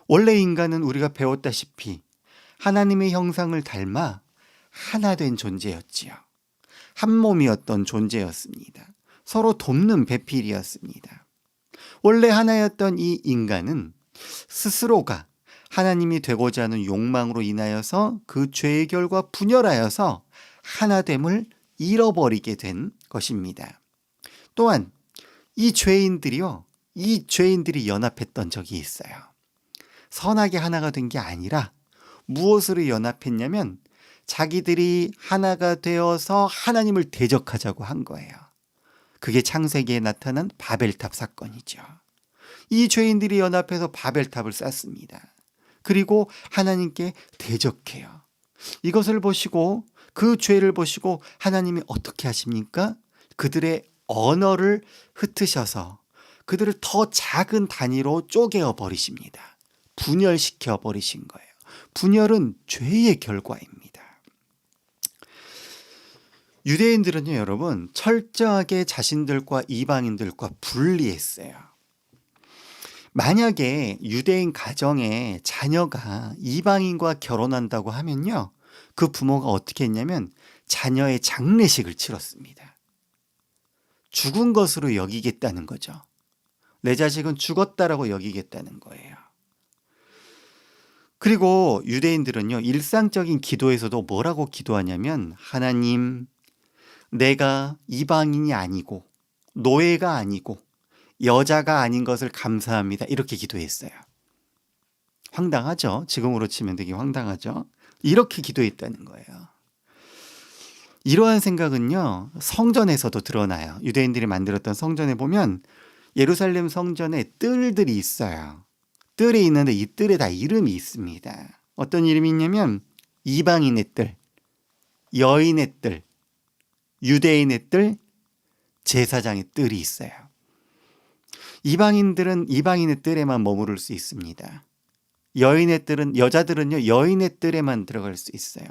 원래 인간은 우리가 배웠다시피 하나님의 형상을 닮아 하나 된 존재였지요. 한 몸이었던 존재였습니다. 서로 돕는 배필이었습니다. 원래 하나였던 이 인간은 스스로가 하나님이 되고자 하는 욕망으로 인하여서 그 죄의 결과 분열하여서 하나됨을 잃어버리게 된 것입니다. 또한 이 죄인들이 연합했던 적이 있어요. 선하게 하나가 된 게 아니라 무엇으로 연합했냐면 자기들이 하나가 되어서 하나님을 대적하자고 한 거예요. 그게 창세기에 나타난 바벨탑 사건이죠. 이 죄인들이 연합해서 바벨탑을 쌓습니다. 그리고 하나님께 대적해요. 이것을 보시고 그 죄를 보시고 하나님이 어떻게 하십니까? 그들의 언어를 흩으셔서 그들을 더 작은 단위로 쪼개어 버리십니다. 분열시켜 버리신 거예요. 분열은 죄의 결과입니다. 유대인들은요, 여러분, 철저하게 자신들과 이방인들과 분리했어요. 만약에 유대인 가정에 자녀가 이방인과 결혼한다고 하면요, 그 부모가 어떻게 했냐면 자녀의 장례식을 치렀습니다. 죽은 것으로 여기겠다는 거죠. 내 자식은 죽었다라고 여기겠다는 거예요. 그리고 유대인들은요, 일상적인 기도에서도 뭐라고 기도하냐면, 하나님, 내가 이방인이 아니고 노예가 아니고 여자가 아닌 것을 감사합니다. 이렇게 기도했어요. 황당하죠? 지금으로 치면 되게 황당하죠? 이렇게 기도했다는 거예요. 이러한 생각은요, 성전에서도 드러나요. 유대인들이 만들었던 성전에 보면 예루살렘 성전에 뜰들이 있어요. 뜰이 있는데 이 뜰에 다 이름이 있습니다. 어떤 이름이 있냐면 이방인의 뜰, 여인의 뜰, 유대인의 뜰, 제사장의 뜰이 있어요. 이방인들은 이방인의 뜰에만 머무를 수 있습니다. 여자들은요, 여인의 뜰에만 들어갈 수 있어요.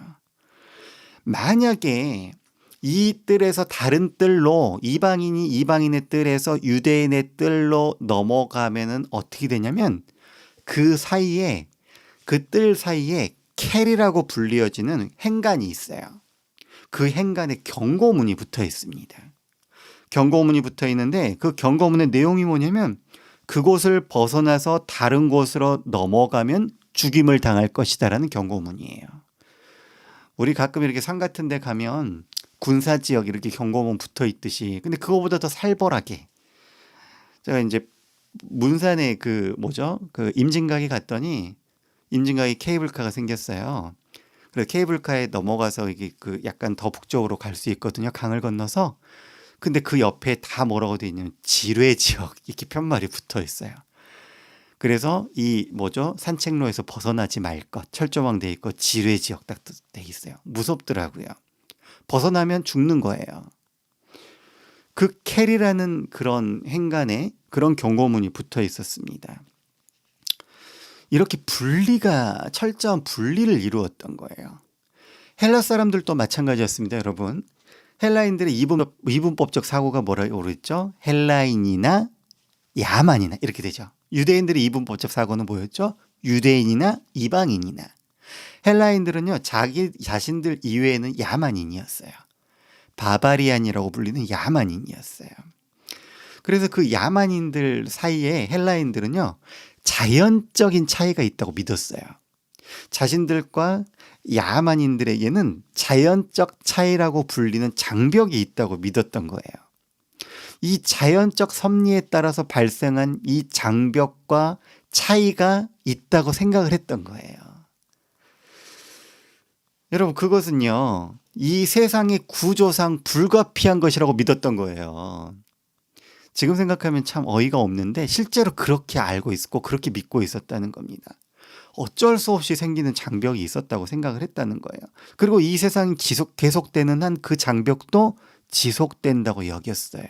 만약에 이 뜰에서 다른 뜰로 이방인이 이방인의 뜰에서 유대인의 뜰로 넘어가면은 어떻게 되냐면 그 사이에 그 뜰 사이에 켈이라고 불리어지는 행간이 있어요. 그 행간에 경고문이 붙어 있습니다. 경고문이 붙어 있는데 그 경고문의 내용이 뭐냐면 그곳을 벗어나서 다른 곳으로 넘어가면 죽임을 당할 것이다라는 경고문이에요. 우리 가끔 이렇게 산 같은 데 가면 군사지역 이렇게 경고문 붙어 있듯이, 근데 그거보다 더 살벌하게, 제가 이제 문산에 그 임진각에 갔더니 임진각에 케이블카가 생겼어요. 그래서 케이블카에 넘어가서 이게 그 약간 더 북쪽으로 갈 수 있거든요. 강을 건너서. 근데 그 옆에 다 뭐라고 돼 있냐면 지뢰지역 이렇게 편말이 붙어 있어요. 그래서 산책로에서 벗어나지 말 것, 철조망 돼 있고 지뢰지역 딱 돼 있어요. 무섭더라고요. 벗어나면 죽는 거예요. 그 켈이라는 그런 행간에 그런 경고문이 붙어 있었습니다. 이렇게 철저한 분리를 이루었던 거예요. 헬라 사람들도 마찬가지였습니다, 여러분. 헬라인들의 이분법적 사고가 뭐라고 그랬죠? 헬라인이나 야만이나 이렇게 되죠. 유대인들의 이분법적 사고는 뭐였죠? 유대인이나 이방인이나. 헬라인들은요, 자기 자신들 이외에는 야만인이었어요. 바바리안이라고 불리는 야만인이었어요. 그래서 그 야만인들 사이에 헬라인들은요, 자연적인 차이가 있다고 믿었어요. 자신들과 야만인들에게는 자연적 차이라고 불리는 장벽이 있다고 믿었던 거예요. 이 자연적 섭리에 따라서 발생한 이 장벽과 차이가 있다고 생각을 했던 거예요. 여러분, 그것은요, 이 세상의 구조상 불가피한 것이라고 믿었던 거예요. 지금 생각하면 참 어이가 없는데 실제로 그렇게 알고 있었고 그렇게 믿고 있었다는 겁니다. 어쩔 수 없이 생기는 장벽이 있었다고 생각을 했다는 거예요. 그리고 이 세상이 계속되는 한 그 장벽도 지속된다고 여겼어요.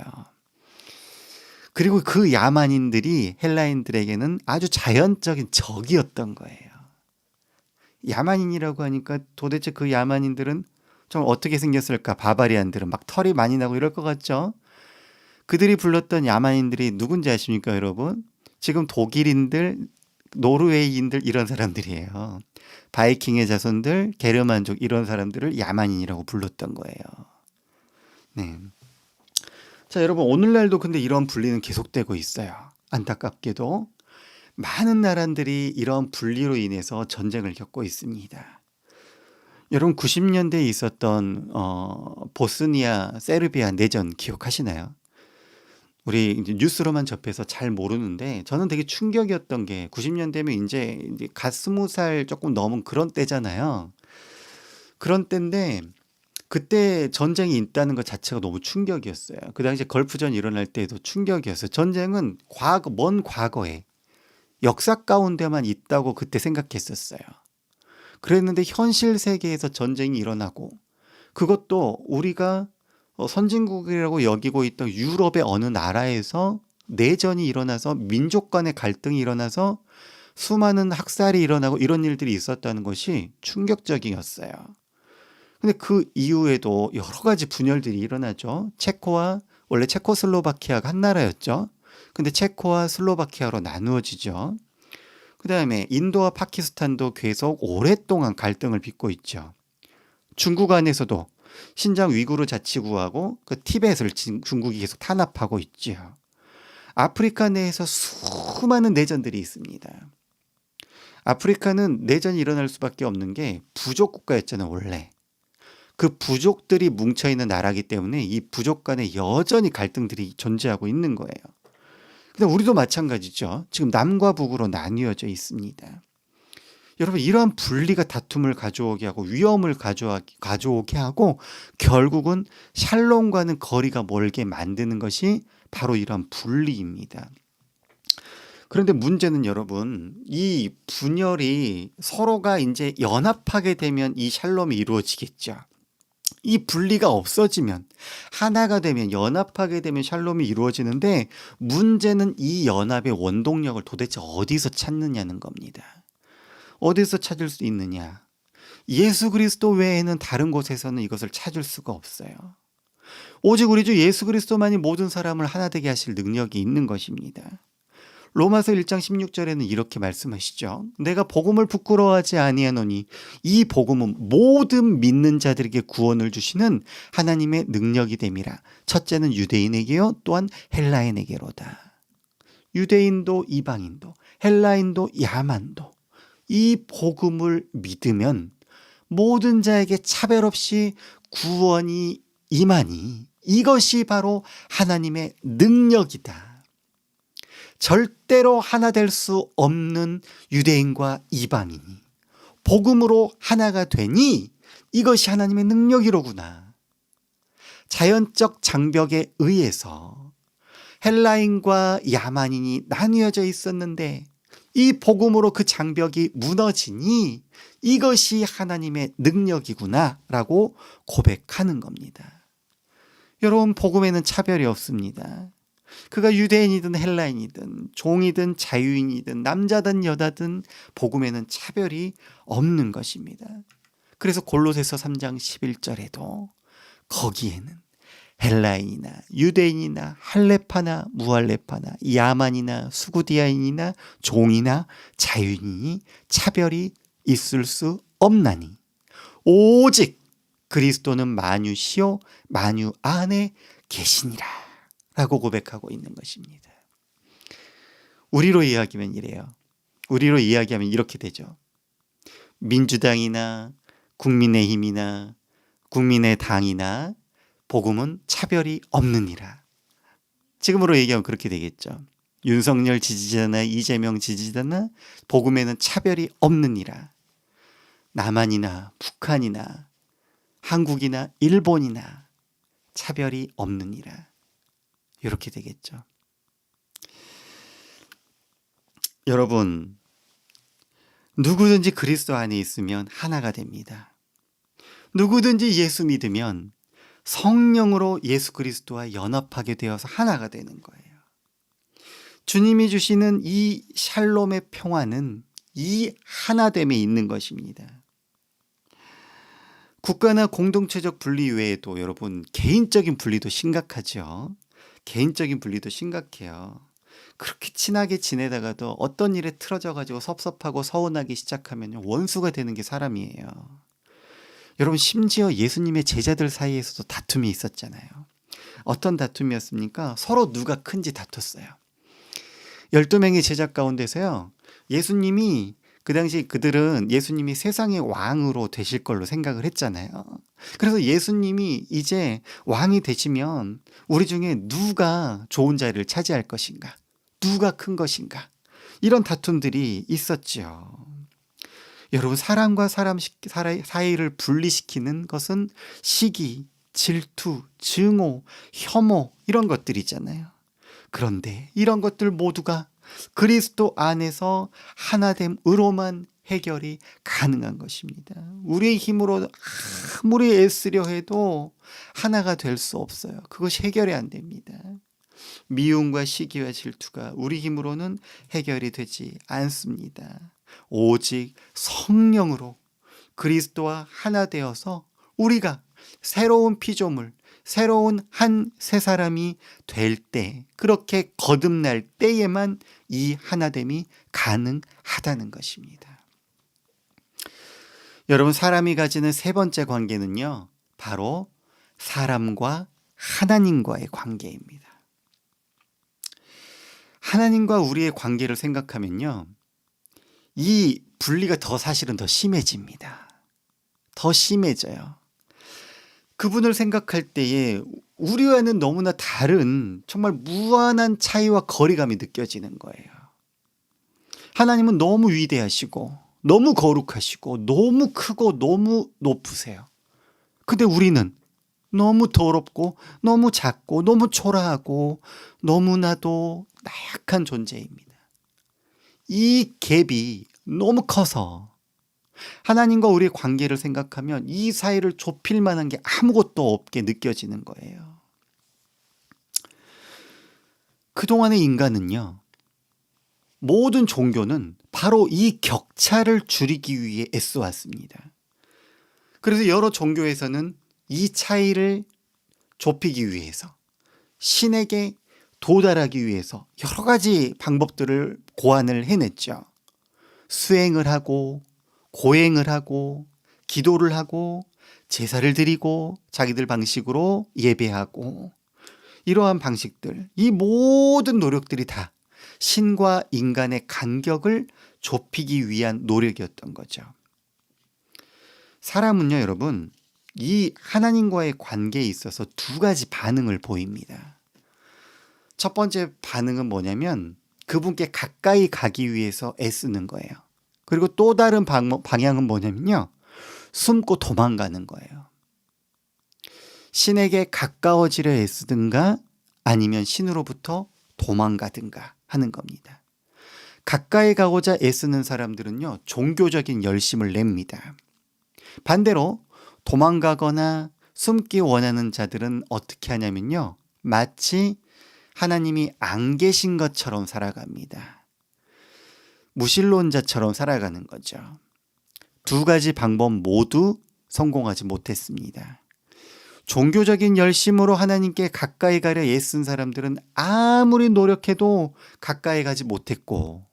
그리고 그 야만인들이 헬라인들에게는 아주 자연적인 적이었던 거예요. 야만인이라고 하니까 도대체 그 야만인들은 좀 어떻게 생겼을까? 바바리안들은 막 털이 많이 나고 이럴 것 같죠? 그들이 불렀던 야만인들이 누군지 아십니까, 여러분? 지금 독일인들, 노르웨이인들 이런 사람들이에요. 바이킹의 자손들, 게르만족 이런 사람들을 야만인이라고 불렀던 거예요. 네. 자, 여러분, 오늘날도 근데 이런 분리는 계속되고 있어요. 안타깝게도 많은 나라들이 이런 분리로 인해서 전쟁을 겪고 있습니다. 여러분, 90년대에 있었던 보스니아, 세르비아 내전 기억하시나요? 우리 이제 뉴스로만 접해서 잘 모르는데 저는 되게 충격이었던 게 90년대면 이제 갓 20살 조금 넘은 그런 때잖아요. 그런 때인데 그때 전쟁이 있다는 것 자체가 너무 충격이었어요. 그 당시에 걸프전이 일어날 때에도 충격이었어요. 전쟁은 먼 과거에 역사 가운데만 있다고 그때 생각했었어요. 그랬는데 현실 세계에서 전쟁이 일어나고 그것도 우리가 선진국이라고 여기고 있던 유럽의 어느 나라에서 내전이 일어나서 민족 간의 갈등이 일어나서 수많은 학살이 일어나고 이런 일들이 있었다는 것이 충격적이었어요. 근데 그 이후에도 여러 가지 분열들이 일어나죠. 원래 체코슬로바키아가 한 나라였죠. 근데 체코와 슬로바키아로 나누어지죠. 그 다음에 인도와 파키스탄도 계속 오랫동안 갈등을 빚고 있죠. 중국 안에서도 신장 위구르 자치구하고 그 티벳을 중국이 계속 탄압하고 있죠. 아프리카 내에서 수많은 내전들이 있습니다. 아프리카는 내전이 일어날 수밖에 없는 게 부족 국가였잖아요, 원래. 그 부족들이 뭉쳐있는 나라이기 때문에 이 부족 간에 여전히 갈등들이 존재하고 있는 거예요. 근데 우리도 마찬가지죠. 지금 남과 북으로 나뉘어져 있습니다. 여러분, 이러한 분리가 다툼을 가져오게 하고 위험을 가져오게 하고 결국은 샬롬과는 거리가 멀게 만드는 것이 바로 이러한 분리입니다. 그런데 문제는 여러분, 이 분열이 서로가 이제 연합하게 되면 이 샬롬이 이루어지겠죠. 이 분리가 없어지면, 하나가 되면, 연합하게 되면 샬롬이 이루어지는데, 문제는 이 연합의 원동력을 도대체 어디서 찾느냐는 겁니다. 어디서 찾을 수 있느냐? 예수 그리스도 외에는 다른 곳에서는 이것을 찾을 수가 없어요. 오직 우리 주 예수 그리스도만이 모든 사람을 하나 되게 하실 능력이 있는 것입니다. 로마서 1장 16절에는 이렇게 말씀하시죠. 내가 복음을 부끄러워하지 아니하노니 이 복음은 모든 믿는 자들에게 구원을 주시는 하나님의 능력이 됨이라. 첫째는 유대인에게요, 또한 헬라인에게로다. 유대인도 이방인도 헬라인도 야만도 이 복음을 믿으면 모든 자에게 차별 없이 구원이 임하니 이것이 바로 하나님의 능력이다. 절대로 하나 될 수 없는 유대인과 이방인이 복음으로 하나가 되니 이것이 하나님의 능력이로구나. 자연적 장벽에 의해서 헬라인과 야만인이 나뉘어져 있었는데 이 복음으로 그 장벽이 무너지니 이것이 하나님의 능력이구나 라고 고백하는 겁니다. 여러분, 복음에는 차별이 없습니다. 그가 유대인이든 헬라인이든 종이든 자유인이든 남자든 여자든 복음에는 차별이 없는 것입니다. 그래서 골로새서 3장 11절에도 거기에는 헬라인이나 유대인이나 할레파나 무할레파나 야만이나 수구디아인이나 종이나 자유인이 차별이 있을 수 없나니 오직 그리스도는 만유시요 만유 안에 계시니라 라고 고백하고 있는 것입니다. 우리로 이야기하면 이래요. 우리로 이야기하면 이렇게 되죠. 민주당이나 국민의힘이나 국민의당이나 복음은 차별이 없느니라. 지금으로 얘기하면 그렇게 되겠죠. 윤석열 지지자나 이재명 지지자나 복음에는 차별이 없느니라. 남한이나 북한이나 한국이나 일본이나 차별이 없느니라. 이렇게 되겠죠. 여러분, 누구든지 그리스도 안에 있으면 하나가 됩니다. 누구든지 예수 믿으면 성령으로 예수 그리스도와 연합하게 되어서 하나가 되는 거예요. 주님이 주시는 이 샬롬의 평화는 이 하나됨에 있는 것입니다. 국가나 공동체적 분리 외에도 여러분, 개인적인 분리도 심각하죠. 개인적인 분리도 심각해요. 그렇게 친하게 지내다가도 어떤 일에 틀어져가지고 섭섭하고 서운하기 시작하면 원수가 되는 게 사람이에요. 여러분, 심지어 예수님의 제자들 사이에서도 다툼이 있었잖아요. 어떤 다툼이었습니까? 서로 누가 큰지 다퉜어요. 12명의 제자 가운데서요, 예수님이 그 당시 그들은 예수님이 세상의 왕으로 되실 걸로 생각을 했잖아요. 그래서 예수님이 이제 왕이 되시면 우리 중에 누가 좋은 자리를 차지할 것인가? 누가 큰 것인가? 이런 다툼들이 있었죠. 여러분, 사람과 사람 사이를 분리시키는 것은 시기, 질투, 증오, 혐오 이런 것들이잖아요. 그런데 이런 것들 모두가 그리스도 안에서 하나됨으로만 해결이 가능한 것입니다. 우리의 힘으로 아무리 애쓰려 해도 하나가 될 수 없어요. 그것이 해결이 안 됩니다. 미움과 시기와 질투가 우리 힘으로는 해결이 되지 않습니다. 오직 성령으로 그리스도와 하나 되어서 우리가 새로운 피조물, 새로운 한 새 사람이 될 때, 그렇게 거듭날 때에만 이 하나됨이 가능하다는 것입니다. 여러분, 사람이 가지는 세 번째 관계는요, 바로 사람과 하나님과의 관계입니다. 하나님과 우리의 관계를 생각하면요, 이 분리가 사실은 더 심해집니다. 더 심해져요. 그분을 생각할 때에 우리와는 너무나 다른 정말 무한한 차이와 거리감이 느껴지는 거예요. 하나님은 너무 위대하시고 너무 거룩하시고 너무 크고 너무 높으세요. 근데 우리는 너무 더럽고 너무 작고 너무 초라하고 너무나도 나약한 존재입니다. 이 갭이 너무 커서 하나님과 우리의 관계를 생각하면 이 사이를 좁힐 만한 게 아무것도 없게 느껴지는 거예요. 그동안의 인간은요, 모든 종교는 바로 이 격차를 줄이기 위해 애써왔습니다. 그래서 여러 종교에서는 이 차이를 좁히기 위해서, 신에게 도달하기 위해서 여러 가지 방법들을 고안을 해냈죠. 수행을 하고 고행을 하고 기도를 하고 제사를 드리고 자기들 방식으로 예배하고, 이러한 방식들, 이 모든 노력들이 다 신과 인간의 간격을 좁히기 위한 노력이었던 거죠. 사람은요, 여러분, 이 하나님과의 관계에 있어서 두 가지 반응을 보입니다. 첫 번째 반응은 뭐냐면 그분께 가까이 가기 위해서 애쓰는 거예요. 그리고 또 다른 방향은 뭐냐면요, 숨고 도망가는 거예요. 신에게 가까워지려 애쓰든가 아니면 신으로부터 도망가든가 하는 겁니다. 가까이 가고자 애쓰는 사람들은요, 종교적인 열심을 냅니다. 반대로 도망가거나 숨기 원하는 자들은 어떻게 하냐면요, 마치 하나님이 안 계신 것처럼 살아갑니다. 무신론자처럼 살아가는 거죠. 두 가지 방법 모두 성공하지 못했습니다. 종교적인 열심으로 하나님께 가까이 가려 애쓴 사람들은 아무리 노력해도 가까이 가지 못했고,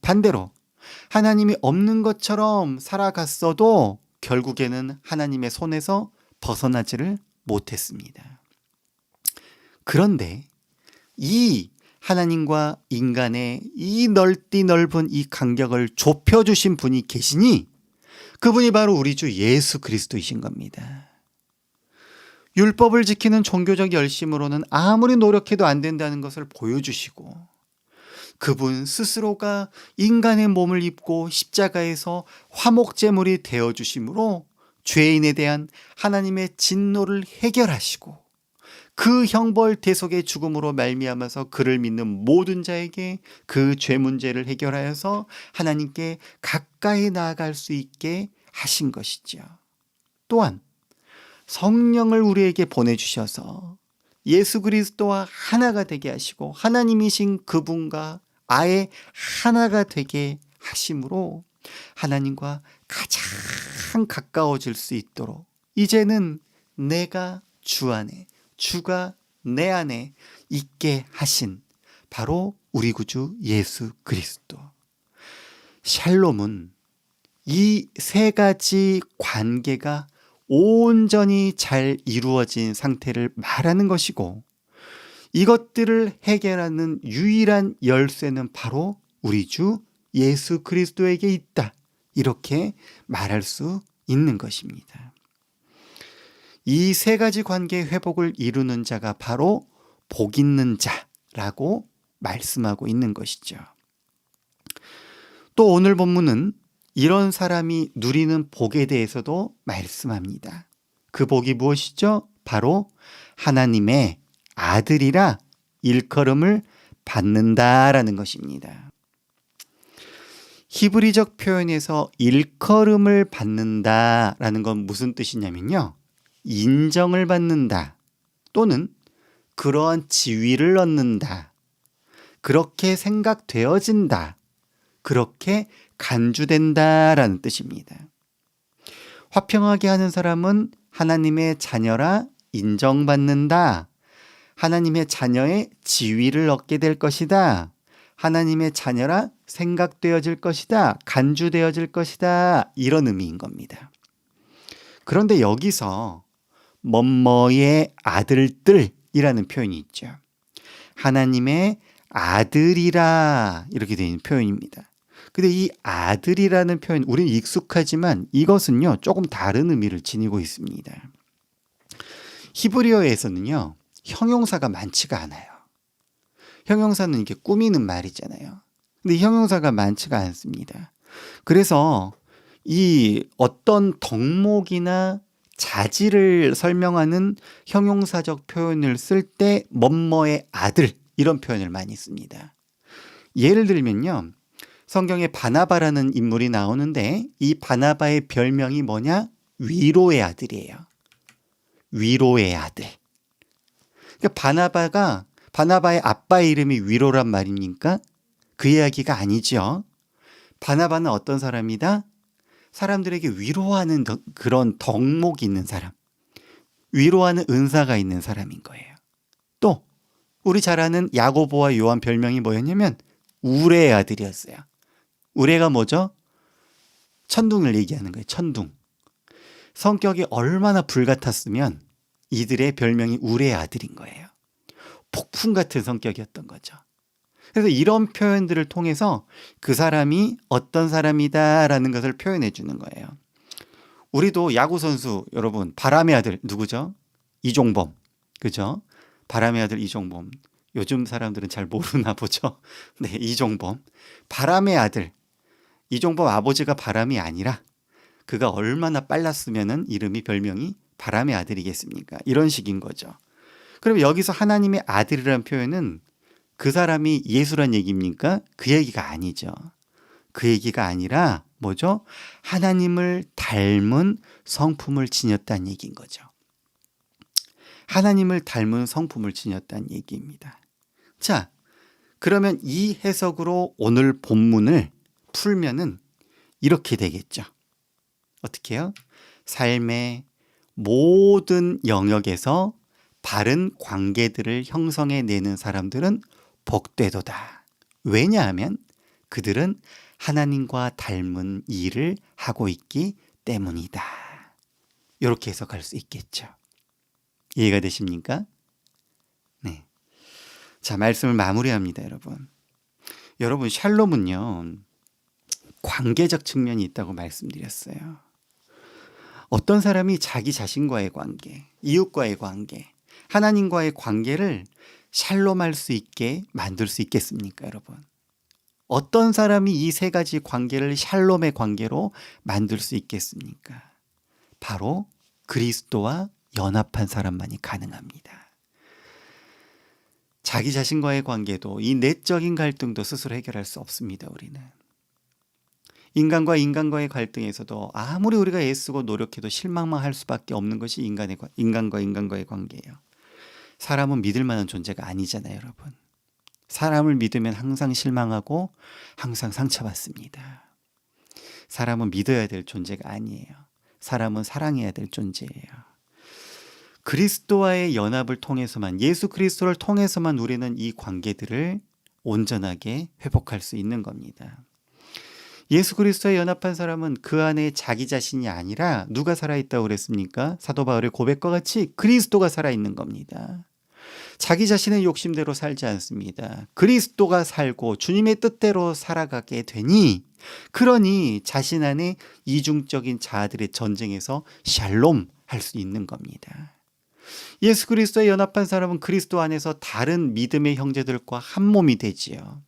반대로 하나님이 없는 것처럼 살아갔어도 결국에는 하나님의 손에서 벗어나지를 못했습니다. 그런데 이 하나님과 인간의 이 넓은 이 간격을 좁혀주신 분이 계시니 그분이 바로 우리 주 예수 그리스도이신 겁니다. 율법을 지키는 종교적 열심으로는 아무리 노력해도 안 된다는 것을 보여주시고, 그분 스스로가 인간의 몸을 입고 십자가에서 화목제물이 되어주심으로 죄인에 대한 하나님의 진노를 해결하시고, 그 형벌 대속의 죽음으로 말미암아서 그를 믿는 모든 자에게 그 죄 문제를 해결하여서 하나님께 가까이 나아갈 수 있게 하신 것이죠. 또한 성령을 우리에게 보내주셔서 예수 그리스도와 하나가 되게 하시고 하나님이신 그분과 아예 하나가 되게 하심으로 하나님과 가장 가까워질 수 있도록 이제는 내가 주 안에, 주가 내 안에 있게 하신 바로 우리 구주 예수 그리스도. 샬롬은 이 세 가지 관계가 온전히 잘 이루어진 상태를 말하는 것이고, 이것들을 해결하는 유일한 열쇠는 바로 우리 주 예수 그리스도에게 있다, 이렇게 말할 수 있는 것입니다. 이 세 가지 관계의 회복을 이루는 자가 바로 복 있는 자라고 말씀하고 있는 것이죠. 또 오늘 본문은 이런 사람이 누리는 복에 대해서도 말씀합니다. 그 복이 무엇이죠? 바로 하나님의 아들이라 일컬음을 받는다라는 것입니다. 히브리적 표현에서 일컬음을 받는다라는 건 무슨 뜻이냐면요, 인정을 받는다 또는 그러한 지위를 얻는다, 그렇게 생각되어진다, 그렇게 간주된다라는 뜻입니다. 화평하게 하는 사람은 하나님의 자녀라 인정받는다, 하나님의 자녀의 지위를 얻게 될 것이다, 하나님의 자녀라 생각되어질 것이다. 간주되어질 것이다. 이런 의미인 겁니다. 그런데 여기서 뭐뭐의 아들들이라는 표현이 있죠. 하나님의 아들이라 이렇게 되어 있는 표현입니다. 근데 이 아들이라는 표현 우리는 익숙하지만 이것은요 조금 다른 의미를 지니고 있습니다. 히브리어에서는요 형용사가 많지가 않아요. 형용사는 이렇게 꾸미는 말이잖아요. 근데 형용사가 많지가 않습니다. 그래서 이 어떤 덕목이나 자질을 설명하는 형용사적 표현을 쓸 때 뭐뭐의 아들 이런 표현을 많이 씁니다. 예를 들면요. 성경에 바나바라는 인물이 나오는데 이 바나바의 별명이 뭐냐? 위로의 아들이에요. 위로의 아들. 그러니까 바나바의 아빠의 이름이 위로란 말입니까? 그 이야기가 아니죠. 바나바는 어떤 사람이다? 사람들에게 위로하는 그런 덕목이 있는 사람. 위로하는 은사가 있는 사람인 거예요. 또 우리 잘 아는 야고보와 요한 별명이 뭐였냐면 우레의 아들이었어요. 우레가 뭐죠? 천둥을 얘기하는 거예요. 천둥. 성격이 얼마나 불같았으면 이들의 별명이 우레의 아들인 거예요. 폭풍 같은 성격이었던 거죠. 그래서 이런 표현들을 통해서 그 사람이 어떤 사람이다라는 것을 표현해 주는 거예요. 우리도 야구 선수 여러분 바람의 아들 누구죠? 이종범. 그죠? 바람의 아들 이종범. 요즘 사람들은 잘 모르나 보죠. 네, 이종범. 바람의 아들. 이종범 아버지가 바람이 아니라 그가 얼마나 빨랐으면은 이름이 별명이 바람의 아들이겠습니까? 이런 식인 거죠. 그럼 여기서 하나님의 아들이라는 표현은 그 사람이 예수란 얘기입니까? 그 얘기가 아니죠. 그 얘기가 아니라 뭐죠? 하나님을 닮은 성품을 지녔다는 얘기인 거죠. 하나님을 닮은 성품을 지녔다는 얘기입니다. 자, 그러면 이 해석으로 오늘 본문을 풀면은 이렇게 되겠죠. 어떻게 해요? 삶의 모든 영역에서 바른 관계들을 형성해내는 사람들은 복되도다. 왜냐하면 그들은 하나님과 닮은 일을 하고 있기 때문이다. 이렇게 해석할 수 있겠죠. 이해가 되십니까? 네. 자, 말씀을 마무리합니다, 여러분. 여러분, 샬롬은요, 관계적 측면이 있다고 말씀드렸어요. 어떤 사람이 자기 자신과의 관계, 이웃과의 관계, 하나님과의 관계를 샬롬할 수 있게 만들 수 있겠습니까, 여러분? 어떤 사람이 이 세 가지 관계를 샬롬의 관계로 만들 수 있겠습니까? 바로 그리스도와 연합한 사람만이 가능합니다. 자기 자신과의 관계도 이 내적인 갈등도 스스로 해결할 수 없습니다, 우리는. 인간과 인간과의 갈등에서도 아무리 우리가 애쓰고 노력해도 실망만 할 수밖에 없는 것이 인간과 인간과의 관계예요. 사람은 믿을 만한 존재가 아니잖아요, 여러분. 사람을 믿으면 항상 실망하고 항상 상처받습니다. 사람은 믿어야 될 존재가 아니에요. 사람은 사랑해야 될 존재예요. 그리스도와의 연합을 통해서만, 예수 그리스도를 통해서만 우리는 이 관계들을 온전하게 회복할 수 있는 겁니다. 예수 그리스도에 연합한 사람은 그 안에 자기 자신이 아니라 누가 살아있다고 그랬습니까? 사도 바울의 고백과 같이 그리스도가 살아있는 겁니다. 자기 자신의 욕심대로 살지 않습니다. 그리스도가 살고 주님의 뜻대로 살아가게 되니, 그러니 자신 안에 이중적인 자아들의 전쟁에서 샬롬 할 수 있는 겁니다. 예수 그리스도에 연합한 사람은 그리스도 안에서 다른 믿음의 형제들과 한 몸이 되지요.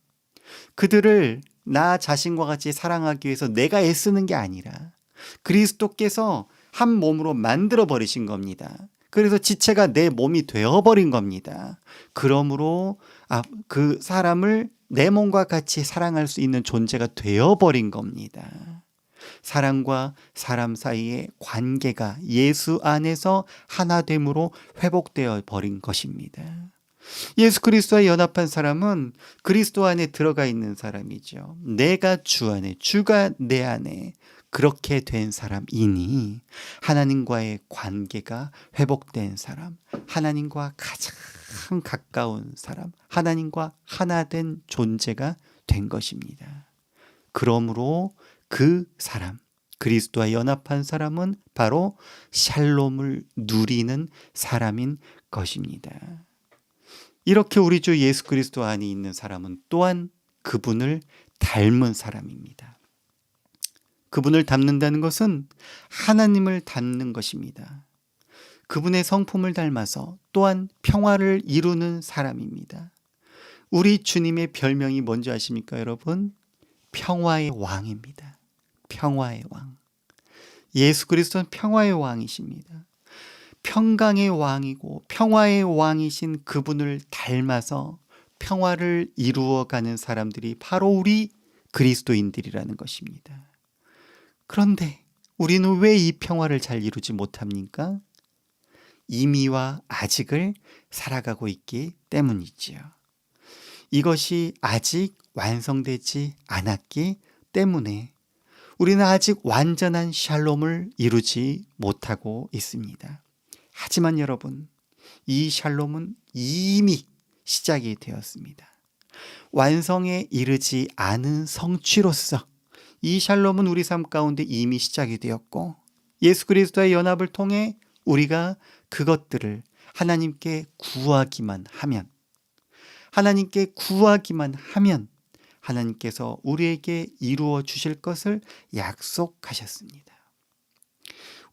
그들을 나 자신과 같이 사랑하기 위해서 내가 애쓰는 게 아니라 그리스도께서 한 몸으로 만들어 버리신 겁니다. 그래서 지체가 내 몸이 되어버린 겁니다. 그러므로 그 사람을 내 몸과 같이 사랑할 수 있는 존재가 되어버린 겁니다. 사람과 사람 사이의 관계가 예수 안에서 하나됨으로 회복되어 버린 것입니다. 예수 그리스도와 연합한 사람은 그리스도 안에 들어가 있는 사람이죠. 내가 주 안에, 주가 내 안에 그렇게 된 사람이니 하나님과의 관계가 회복된 사람, 하나님과 가장 가장 가까운 사람, 하나님과 하나 된 존재가 된 것입니다. 그러므로 그 사람, 그리스도와 연합한 사람은 바로 샬롬을 누리는 사람인 것입니다. 이렇게 우리 주 예수 그리스도 안에 있는 사람은 또한 그분을 닮은 사람입니다. 그분을 닮는다는 것은 하나님을 닮는 것입니다. 그분의 성품을 닮아서 또한 평화를 이루는 사람입니다. 우리 주님의 별명이 뭔지 아십니까, 여러분? 평화의 왕입니다. 평화의 왕. 예수 그리스도는 평화의 왕이십니다. 평강의 왕이고 평화의 왕이신 그분을 닮아서 평화를 이루어가는 사람들이 바로 우리 그리스도인들이라는 것입니다. 그런데 우리는 왜 이 평화를 잘 이루지 못합니까? 이미와 아직을 살아가고 있기 때문이지요. 이것이 아직 완성되지 않았기 때문에 우리는 아직 완전한 샬롬을 이루지 못하고 있습니다. 하지만 여러분, 이 샬롬은 이미 시작이 되었습니다. 완성에 이르지 않은 성취로서 이 샬롬은 우리 삶 가운데 이미 시작이 되었고, 예수 그리스도의 연합을 통해 우리가 그것들을 하나님께 구하기만 하면, 하나님께서 우리에게 이루어 주실 것을 약속하셨습니다.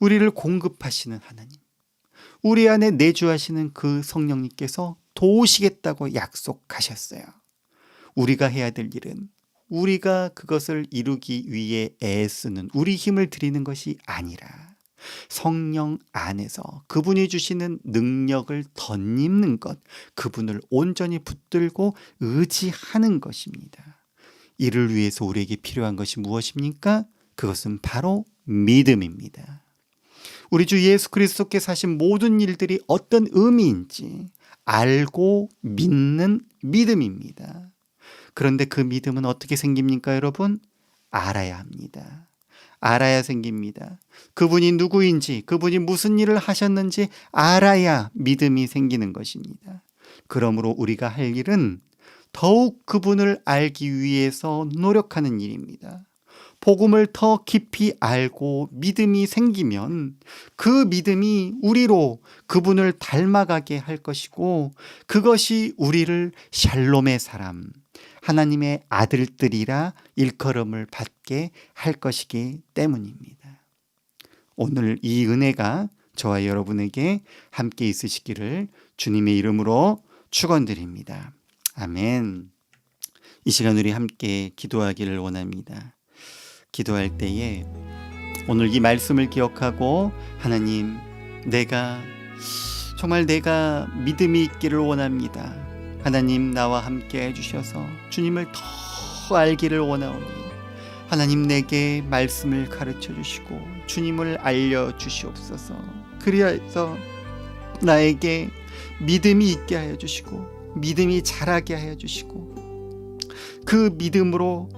우리를 공급하시는 하나님, 우리 안에 내주하시는 그 성령님께서 도우시겠다고 약속하셨어요. 우리가 해야 될 일은 우리가 그것을 이루기 위해 애쓰는 우리 힘을 들이는 것이 아니라 성령 안에서 그분이 주시는 능력을 덧입는 것, 그분을 온전히 붙들고 의지하는 것입니다. 이를 위해서 우리에게 필요한 것이 무엇입니까? 그것은 바로 믿음입니다. 우리 주 예수 그리스도께서 하신 모든 일들이 어떤 의미인지 알고 믿는 믿음입니다. 그런데 그 믿음은 어떻게 생깁니까, 여러분? 알아야 합니다. 알아야 생깁니다. 그분이 누구인지, 그분이 무슨 일을 하셨는지 알아야 믿음이 생기는 것입니다. 그러므로 우리가 할 일은 더욱 그분을 알기 위해서 노력하는 일입니다. 복음을 더 깊이 알고 믿음이 생기면 그 믿음이 우리로 그분을 닮아가게 할 것이고, 그것이 우리를 샬롬의 사람, 하나님의 아들들이라 일컬음을 받게 할 것이기 때문입니다. 오늘 이 은혜가 저와 여러분에게 함께 있으시기를 주님의 이름으로 축원드립니다. 아멘. 이 시간 우리 함께 기도하기를 원합니다. 기도할 때에 오늘 이 말씀을 기억하고, 하나님, 정말 내가 믿음이 있기를 원합니다. 하나님, 나와 함께 해주셔서 주님을 더 알기를 원하오니 하나님, 내게 말씀을 가르쳐 주시고 주님을 알려주시옵소서. 그리하여서 나에게 믿음이 있게 하여 주시고 믿음이 자라게 하여 주시고, 그 믿음으로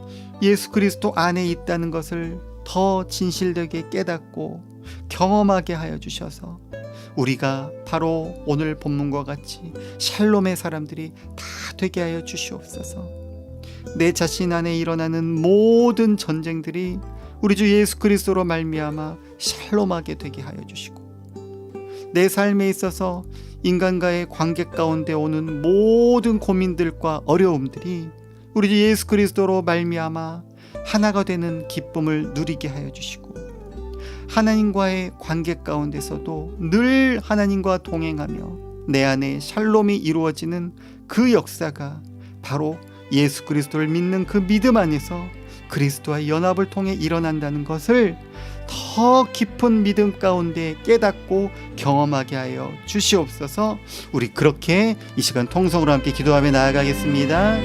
예수 그리스도 안에 있다는 것을 더 진실되게 깨닫고 경험하게 하여 주셔서 우리가 바로 오늘 본문과 같이 샬롬의 사람들이 다 되게 하여 주시옵소서. 내 자신 안에 일어나는 모든 전쟁들이 우리 주 예수 그리스도로 말미암아 샬롬하게 되게 하여 주시고, 내 삶에 있어서 인간과의 관계 가운데 오는 모든 고민들과 어려움들이 우리 주 예수 그리스도로 말미암아 하나가 되는 기쁨을 누리게 하여 주시고, 하나님과의 관계 가운데서도 늘 하나님과 동행하며 내 안에 샬롬이 이루어지는 그 역사가 바로 예수 그리스도를 믿는 그 믿음 안에서 그리스도와 연합을 통해 일어난다는 것을 더 깊은 믿음 가운데 깨닫고 경험하게 하여 주시옵소서. 우리 그렇게 이 시간 통성으로 함께 기도하며 나아가겠습니다.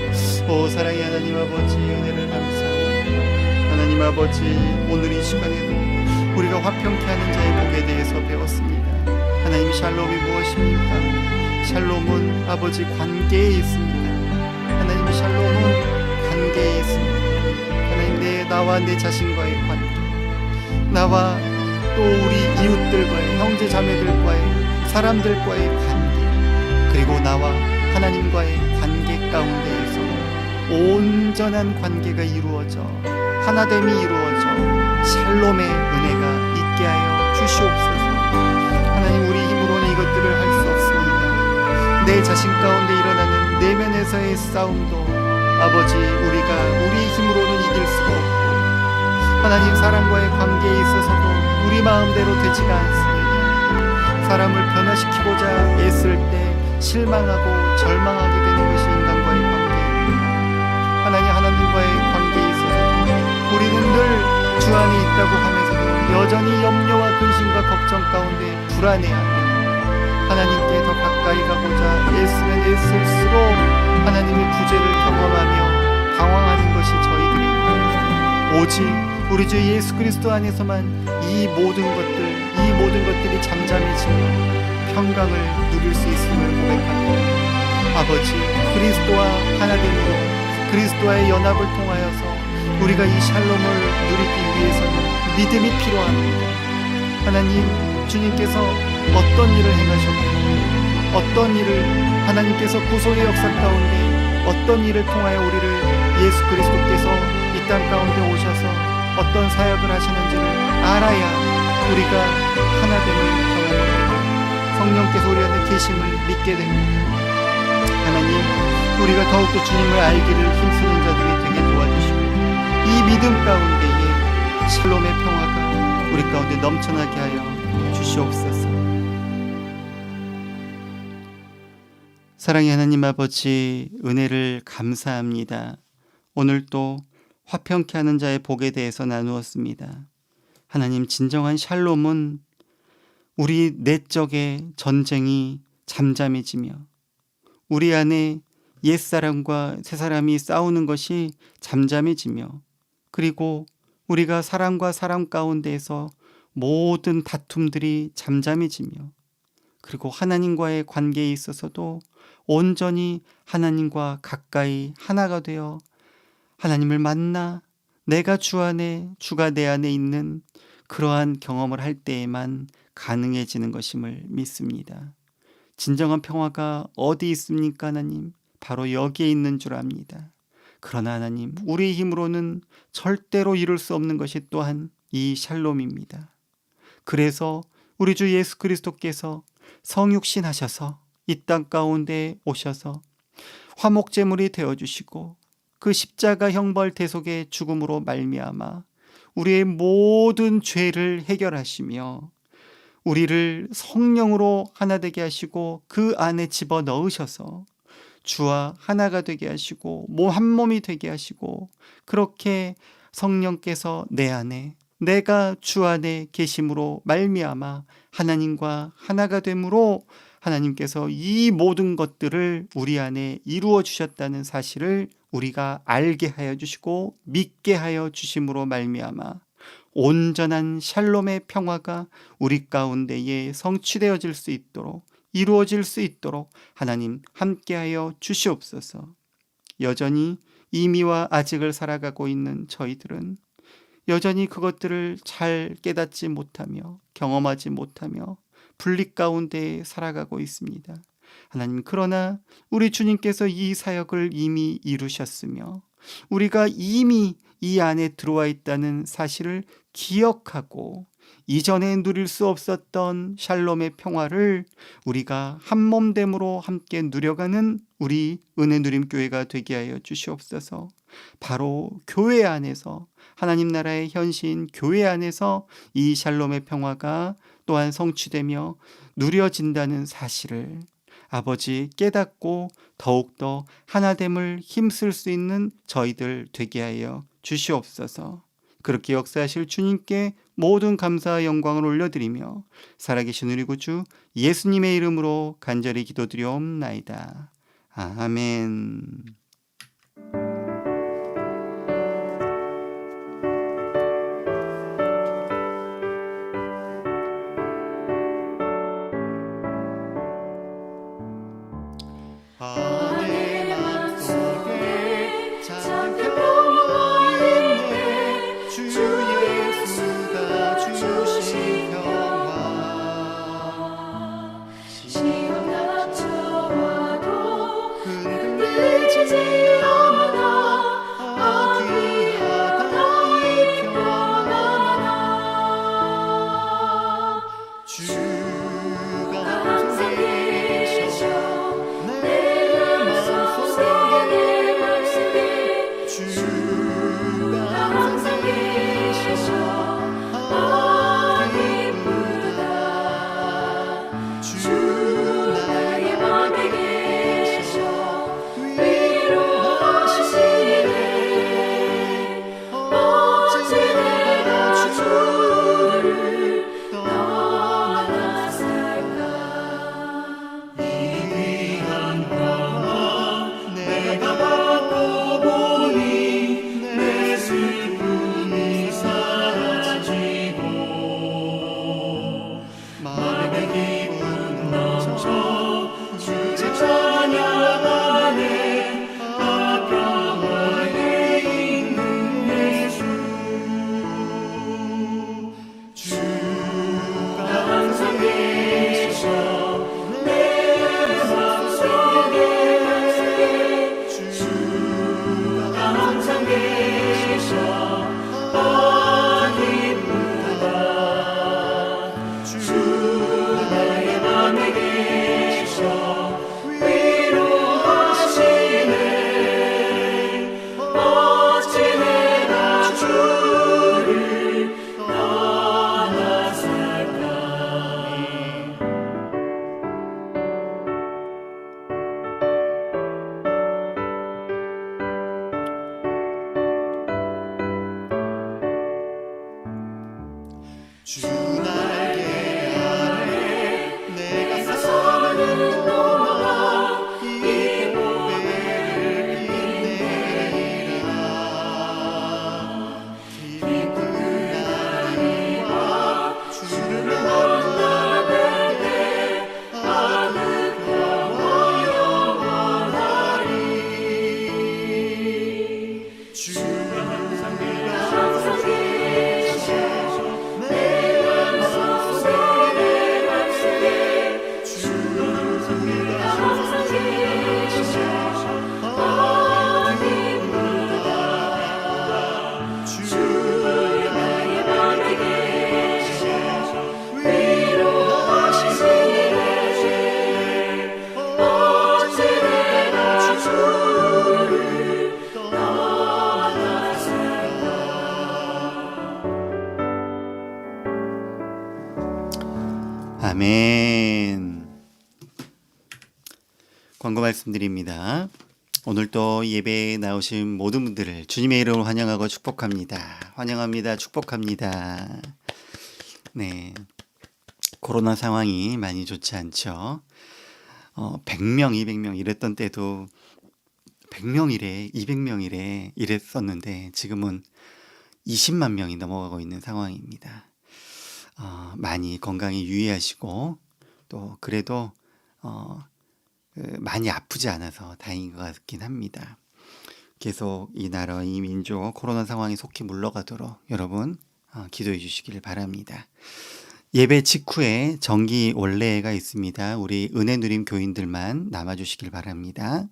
오 사랑의 하나님 아버지, 은혜를 감사합니다. 하나님 아버지, 오늘 이 시간에도 우리가 화평케 하는 자의 복에 대해서 배웠습니다. 하나님, 샬롬이 무엇입니까? 샬롬은 아버지 관계에 있습니다. 하나님, 샬롬은 관계에 있습니다. 하나님, 나와 내 자신과의 관계, 나와 또 우리 이웃들과의, 형제 자매들과의, 사람들과의 관계, 그리고 나와 하나님과의 관계 가운데에서 온전한 관계가 이루어져 하나됨이 이루어져 샬롬의 은혜가 있게 하여 주시옵소서. 하나님, 우리 힘으로는 이것들을 할 수 없습니다. 내 자신 가운데 일어나는 내면에서의 싸움도 아버지, 우리가 우리 힘으로는 이길 수가 없고, 하나님, 사람과의 관계에 있어서도 우리 마음대로 되지가 않습니다. 사람을 변화시키고자 애쓸 때 실망하고 절망하게 되는 것이 인간과의 관계입니다. 하나님과의 관계에 있어서 우리는 늘 주 안에 있다고 하면서도 여전히 염려와 근심과 걱정 가운데 불안해하며 하나님께 더 가까이 가고자 애쓰면 애쓸수록 하나님의 부재를 경험하며 당황하는 것이 저희들입니다. 오직 우리 주 예수 그리스도 안에서만 이 모든 것들이 잠잠해지며 평강을 누릴 수 있음을 고백합니다. 아버지, 그리스도와 하나됨으로 그리스도와의 연합을 통하여서 우리가 이 샬롬을 누리기 위해서는 믿음이 필요합니다. 하나님, 주님께서 어떤 일을 행하셨고 어떤 일을 하나님께서 구속의 역사 가운데 어떤 일을 통하여 우리를 예수 그리스도께서 이 땅 가운데 오셔서 어떤 사역을 하시는지를 알아야 우리가 하나됨을 경험을 하고 성령께서 우리 안에 계심을 믿게 됩니다. 하나님, 우리가 더욱더 주님을 알기를 힘쓰는 자들이 되게 도와주시고 이 믿음 가운데에 샬롬의 평화가 우리 가운데 넘쳐나게 하여 주시옵소서. 사랑의 하나님 아버지, 은혜를 감사합니다. 오늘 또 화평케 하는 자의 복에 대해서 나누었습니다. 하나님, 진정한 샬롬은 우리 내적의 전쟁이 잠잠해지며 우리 안에 옛사람과 새사람이 싸우는 것이 잠잠해지며 그리고 우리가 사람과 사람 가운데에서 모든 다툼들이 잠잠해지며 그리고 하나님과의 관계에 있어서도 온전히 하나님과 가까이 하나가 되어 하나님을 만나 내가 주 안에, 주가 내 안에 있는 그러한 경험을 할 때에만 가능해지는 것임을 믿습니다. 진정한 평화가 어디 있습니까, 하나님? 바로 여기에 있는 줄 압니다. 그러나 하나님, 우리의 힘으로는 절대로 이룰 수 없는 것이 또한 이 샬롬입니다. 그래서 우리 주 예수 그리스도께서 성육신 하셔서 이 땅 가운데 오셔서 화목제물이 되어주시고 그 십자가 형벌 대속의 죽음으로 말미암아 우리의 모든 죄를 해결하시며 우리를 성령으로 하나 되게 하시고 그 안에 집어넣으셔서 주와 하나가 되게 하시고 한 몸이 되게 하시고 그렇게 성령께서 내 안에 내가 주 안에 계심으로 말미암아 하나님과 하나가 됨으로 하나님께서 이 모든 것들을 우리 안에 이루어 주셨다는 사실을 우리가 알게 하여 주시고 믿게 하여 주심으로 말미암아 온전한 샬롬의 평화가 우리 가운데에 성취되어질 수 있도록 이루어질 수 있도록 하나님 함께하여 주시옵소서. 여전히 이미와 아직을 살아가고 있는 저희들은 여전히 그것들을 잘 깨닫지 못하며 경험하지 못하며 분리 가운데 살아가고 있습니다. 하나님, 그러나 우리 주님께서 이 사역을 이미 이루셨으며 우리가 이미 이 안에 들어와 있다는 사실을 기억하고 이전에 누릴 수 없었던 샬롬의 평화를 우리가 한몸됨으로 함께 누려가는 우리 은혜누림 교회가 되게 하여 주시옵소서. 바로 교회 안에서 하나님 나라의 현시인 교회 안에서 이 샬롬의 평화가 또한 성취되며 누려진다는 사실을 아버지 깨닫고 더욱더 하나됨을 힘쓸 수 있는 저희들 되게 하여 주시옵소서. 그렇게 역사하실 주님께 모든 감사와 영광을 올려드리며 살아계신 우리 구주 예수님의 이름으로 간절히 기도드리옵나이다. 아멘. 내 맘속에 작은 평화 있네 주 예수가 주신 평화 시험 닥쳐와 주 날개 아래 내가 서는 동안 이 보배를 빛내리라. 기쁜 날과 주를 만나뵐 때 아득 영원 영원하리. 주가 항상 내가 계셔 내 맘속에 주가 항상 내가 계셔 어디보다 주가 나의 맘에 계셔 위로하시네. 어찌 내가 주를 떠났을까. 아멘. 광고 말씀드립니다. 오늘도 예배에 나오신 모든 분들을 주님의 이름으로 환영하고 축복합니다. 환영합니다. 축복합니다. 네. 코로나 상황이 많이 좋지 않죠. 100명, 200명 이랬던 때도 100명이래, 200명이래 이랬었는데 지금은 20만 명이 넘어가고 있는 상황입니다. 많이 건강에 유의하시고 또 그래도 많이 아프지 않아서 다행인 것 같긴 합니다. 계속 이 나라, 이 민족 코로나 상황이 속히 물러가도록 여러분 기도해 주시길 바랍니다. 예배 직후에 정기 원례가 있습니다. 우리 은혜 누림 교인들만 남아주시길 바랍니다.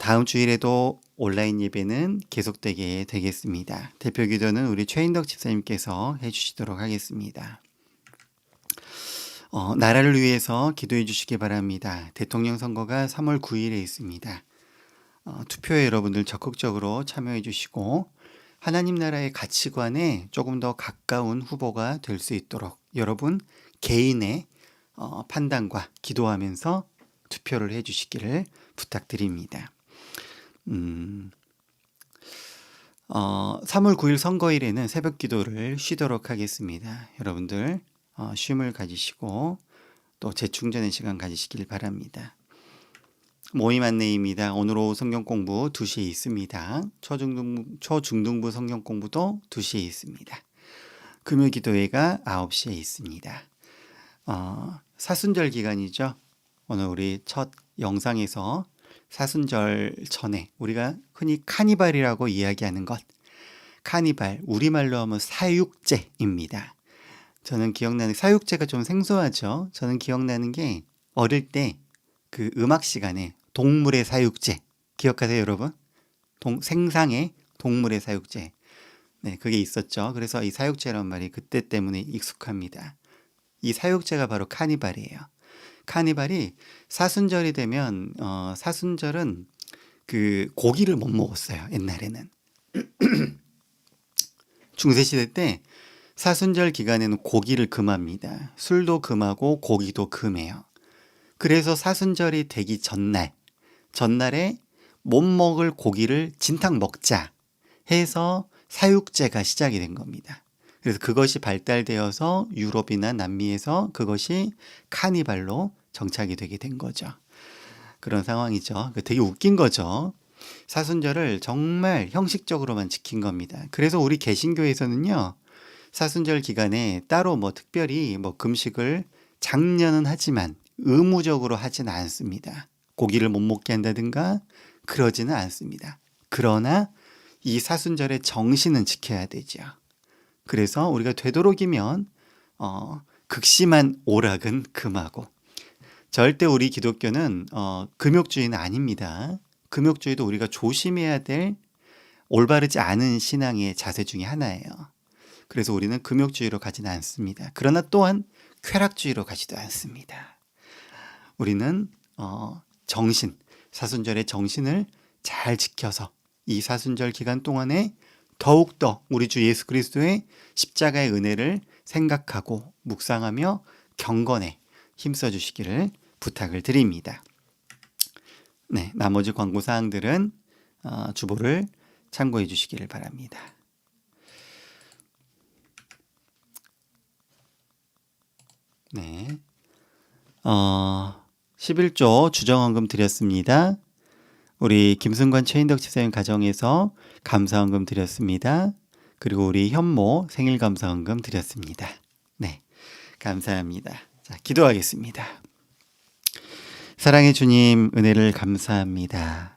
다음 주일에도 온라인 예배는 계속되게 되겠습니다. 대표 기도는 우리 최인덕 집사님께서 해주시도록 하겠습니다. 나라를 위해서 기도해 주시기 바랍니다. 대통령 선거가 3월 9일에 있습니다. 투표에 여러분들 적극적으로 참여해 주시고 하나님 나라의 가치관에 조금 더 가까운 후보가 될 수 있도록 여러분 개인의 판단과 기도하면서 투표를 해 주시기를 부탁드립니다. 3월 9일 선거일에는 새벽 기도를 쉬도록 하겠습니다. 여러분들 쉼을 가지시고 또 재충전의 시간 가지시길 바랍니다. 모임 안내입니다. 오늘 오후 성경 공부 2시에 있습니다. 초중등부 성경 공부도 2시에 있습니다. 금요 기도회가 9시에 있습니다. 사순절 기간이죠. 오늘 우리 첫 영상에서 사순절 전에 우리가 흔히 카니발이라고 이야기하는 것, 카니발 우리말로 하면 사육제입니다. 저는 기억나는 사육제가 좀 생소하죠. 저는 기억나는 게 어릴 때 그 음악 시간에 동물의 사육제 기억하세요, 여러분? 생상의 동물의 사육제. 네, 그게 있었죠. 그래서 이 사육제란 말이 그때 때문에 익숙합니다. 이 사육제가 바로 카니발이에요. 카니발이 사순절이 되면 사순절은 그 고기를 못 먹었어요. 옛날에는 중세시대 때 사순절 기간에는 고기를 금합니다. 술도 금하고 고기도 금해요. 그래서 사순절이 되기 전날에 못 먹을 고기를 진탕 먹자 해서 사육제가 시작이 된 겁니다. 그래서 그것이 발달되어서 유럽이나 남미에서 그것이 카니발로 정착이 되게 된 거죠. 그런 상황이죠. 되게 웃긴 거죠. 사순절을 정말 형식적으로만 지킨 겁니다. 그래서 우리 개신교에서는요, 사순절 기간에 따로 특별히 금식을 장려는 하지만 의무적으로 하지는 않습니다. 고기를 못 먹게 한다든가 그러지는 않습니다. 그러나 이 사순절의 정신은 지켜야 되죠. 그래서 우리가 되도록이면 극심한 오락은 금하고, 절대 우리 기독교는 금욕주의는 아닙니다. 금욕주의도 우리가 조심해야 될 올바르지 않은 신앙의 자세 중에 하나예요. 그래서 우리는 금욕주의로 가지는 않습니다. 그러나 또한 쾌락주의로 가지도 않습니다. 우리는 사순절의 정신을 잘 지켜서 이 사순절 기간 동안에 더욱더 우리 주 예수 그리스도의 십자가의 은혜를 생각하고 묵상하며 경건에 힘써 주시기를 부탁을 드립니다. 네, 나머지 광고 사항들은 주보를 참고해 주시기를 바랍니다. 네. 11조 주정헌금 드렸습니다. 우리 김승관 최인덕 지사님 가정에서 감사헌금 드렸습니다. 그리고 우리 현모 생일 감사헌금 드렸습니다. 네, 감사합니다. 자, 기도하겠습니다. 사랑의 주님, 은혜를 감사합니다.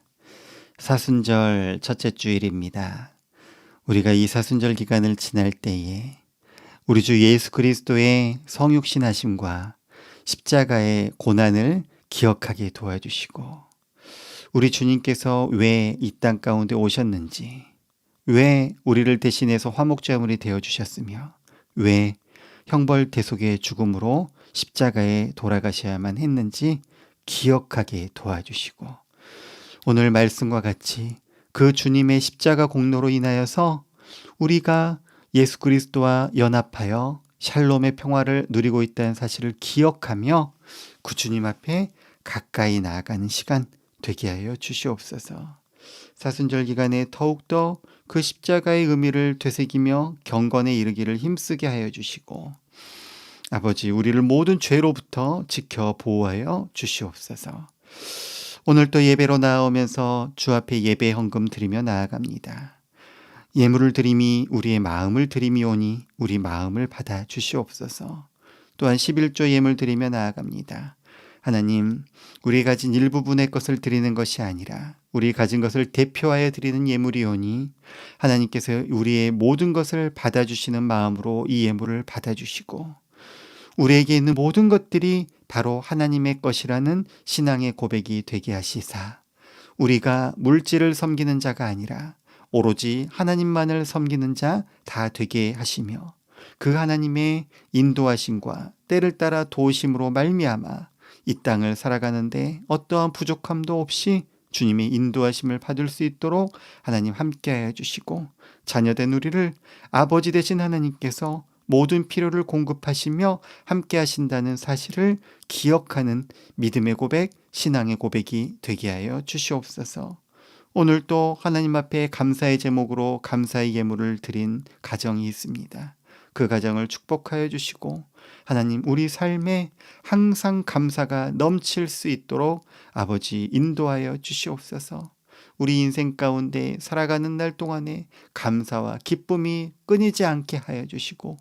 사순절 첫째 주일입니다. 우리가 이 사순절 기간을 지날 때에 우리 주 예수 그리스도의 성육신하심과 십자가의 고난을 기억하게 도와주시고, 우리 주님께서 왜 이 땅 가운데 오셨는지, 왜 우리를 대신해서 화목제물이 되어주셨으며, 왜 형벌 대속의 죽음으로 십자가에 돌아가셔야만 했는지 기억하게 도와주시고, 오늘 말씀과 같이 그 주님의 십자가 공로로 인하여서 우리가 예수 그리스도와 연합하여 샬롬의 평화를 누리고 있다는 사실을 기억하며 그 주님 앞에 가까이 나아가는 시간 되게 하여 주시옵소서. 사순절 기간에 더욱더 그 십자가의 의미를 되새기며 경건에 이르기를 힘쓰게 하여 주시고, 아버지, 우리를 모든 죄로부터 지켜 보호하여 주시옵소서. 오늘 또 예배로 나아오면서 주 앞에 예배 헌금 드리며 나아갑니다. 예물을 드림이 우리의 마음을 드림이오니 우리 마음을 받아 주시옵소서. 또한 11조 예물 드리며 나아갑니다. 하나님, 우리 가진 일부분의 것을 드리는 것이 아니라 우리 가진 것을 대표하여 드리는 예물이오니 하나님께서 우리의 모든 것을 받아주시는 마음으로 이 예물을 받아주시고, 우리에게 있는 모든 것들이 바로 하나님의 것이라는 신앙의 고백이 되게 하시사, 우리가 물질을 섬기는 자가 아니라 오로지 하나님만을 섬기는 자 다 되게 하시며, 그 하나님의 인도하심과 때를 따라 도우심으로 말미암아 이 땅을 살아가는데 어떠한 부족함도 없이 주님의 인도하심을 받을 수 있도록 하나님 함께하여 주시고, 자녀된 우리를 아버지 되신 하나님께서 모든 필요를 공급하시며 함께 하신다는 사실을 기억하는 믿음의 고백, 신앙의 고백이 되게 하여 주시옵소서. 오늘 또 하나님 앞에 감사의 제목으로 감사의 예물을 드린 가정이 있습니다. 그 가정을 축복하여 주시고, 하나님, 우리 삶에 항상 감사가 넘칠 수 있도록 아버지 인도하여 주시옵소서. 우리 인생 가운데 살아가는 날 동안에 감사와 기쁨이 끊이지 않게 하여 주시고,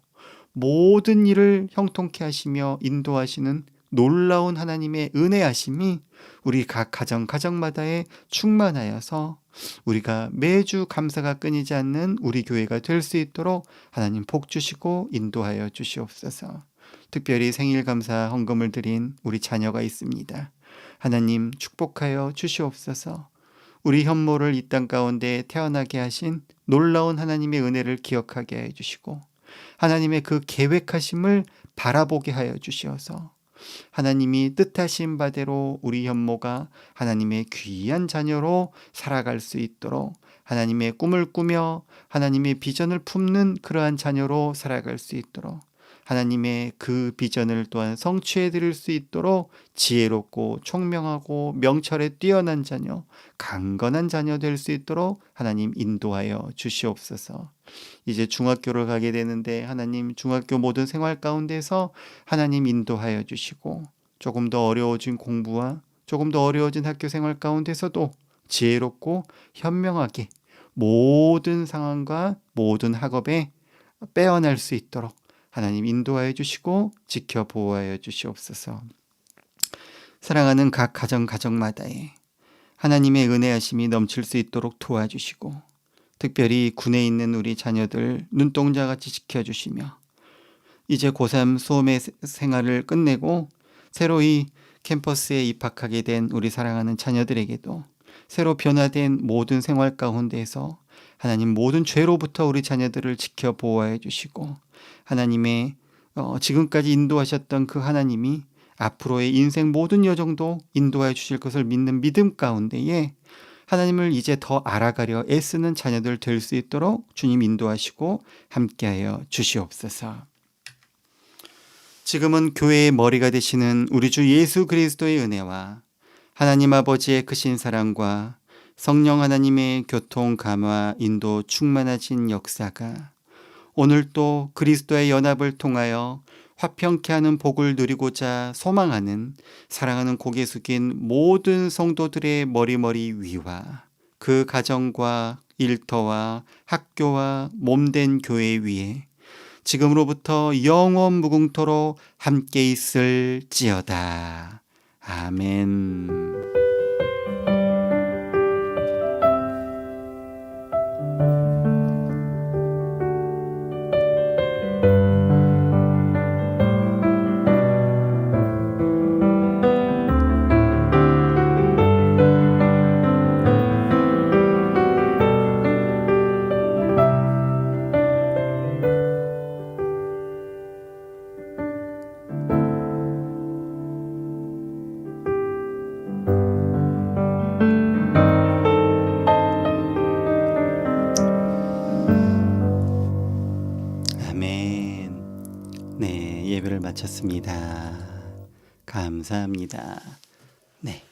모든 일을 형통케 하시며 인도하시는 놀라운 하나님의 은혜하심이 우리 각 가정마다에 충만하여서 우리가 매주 감사가 끊이지 않는 우리 교회가 될 수 있도록 하나님 복 주시고 인도하여 주시옵소서. 특별히 생일 감사 헌금을 드린 우리 자녀가 있습니다. 하나님 축복하여 주시옵소서. 우리 현모를 이 땅 가운데 태어나게 하신 놀라운 하나님의 은혜를 기억하게 해 주시고, 하나님의 그 계획하심을 바라보게 하여 주시어서 하나님이 뜻하신 바대로 우리 현모가 하나님의 귀한 자녀로 살아갈 수 있도록, 하나님의 꿈을 꾸며 하나님의 비전을 품는 그러한 자녀로 살아갈 수 있도록, 하나님의 그 비전을 또한 성취해 드릴 수 있도록 지혜롭고 총명하고 명철에 뛰어난 자녀, 강건한 자녀 될 수 있도록 하나님 인도하여 주시옵소서. 이제 중학교를 가게 되는데 하나님 중학교 모든 생활 가운데서 하나님 인도하여 주시고, 조금 더 어려워진 공부와 조금 더 어려워진 학교 생활 가운데서도 지혜롭고 현명하게 모든 상황과 모든 학업에 빼어날 수 있도록 하나님 인도하여 주시고 지켜 보호하여 주시옵소서. 사랑하는 각 가정마다에 하나님의 은혜하심이 넘칠 수 있도록 도와주시고, 특별히 군에 있는 우리 자녀들 눈동자같이 지켜주시며, 이제 고3 수험의 생활을 끝내고 새로이 캠퍼스에 입학하게 된 우리 사랑하는 자녀들에게도 새로 변화된 모든 생활 가운데에서 하나님 모든 죄로부터 우리 자녀들을 지켜 보호해 주시고, 하나님의 지금까지 인도하셨던 그 하나님이 앞으로의 인생 모든 여정도 인도해 주실 것을 믿는 믿음 가운데에 하나님을 이제 더 알아가려 애쓰는 자녀들 될 수 있도록 주님 인도하시고 함께하여 주시옵소서. 지금은 교회의 머리가 되시는 우리 주 예수 그리스도의 은혜와 하나님 아버지의 크신 사랑과 성령 하나님의 교통 감화 인도 충만하신 역사가 오늘 또 그리스도의 연합을 통하여 화평케 하는 복을 누리고자 소망하는 사랑하는 고개 숙인 모든 성도들의 머리머리 위와 그 가정과 일터와 학교와 몸된 교회 위에 지금으로부터 영원 무궁토록 함께 있을지어다. 아멘. 아멘. 네, 예배를 마쳤습니다. 감사합니다. 네.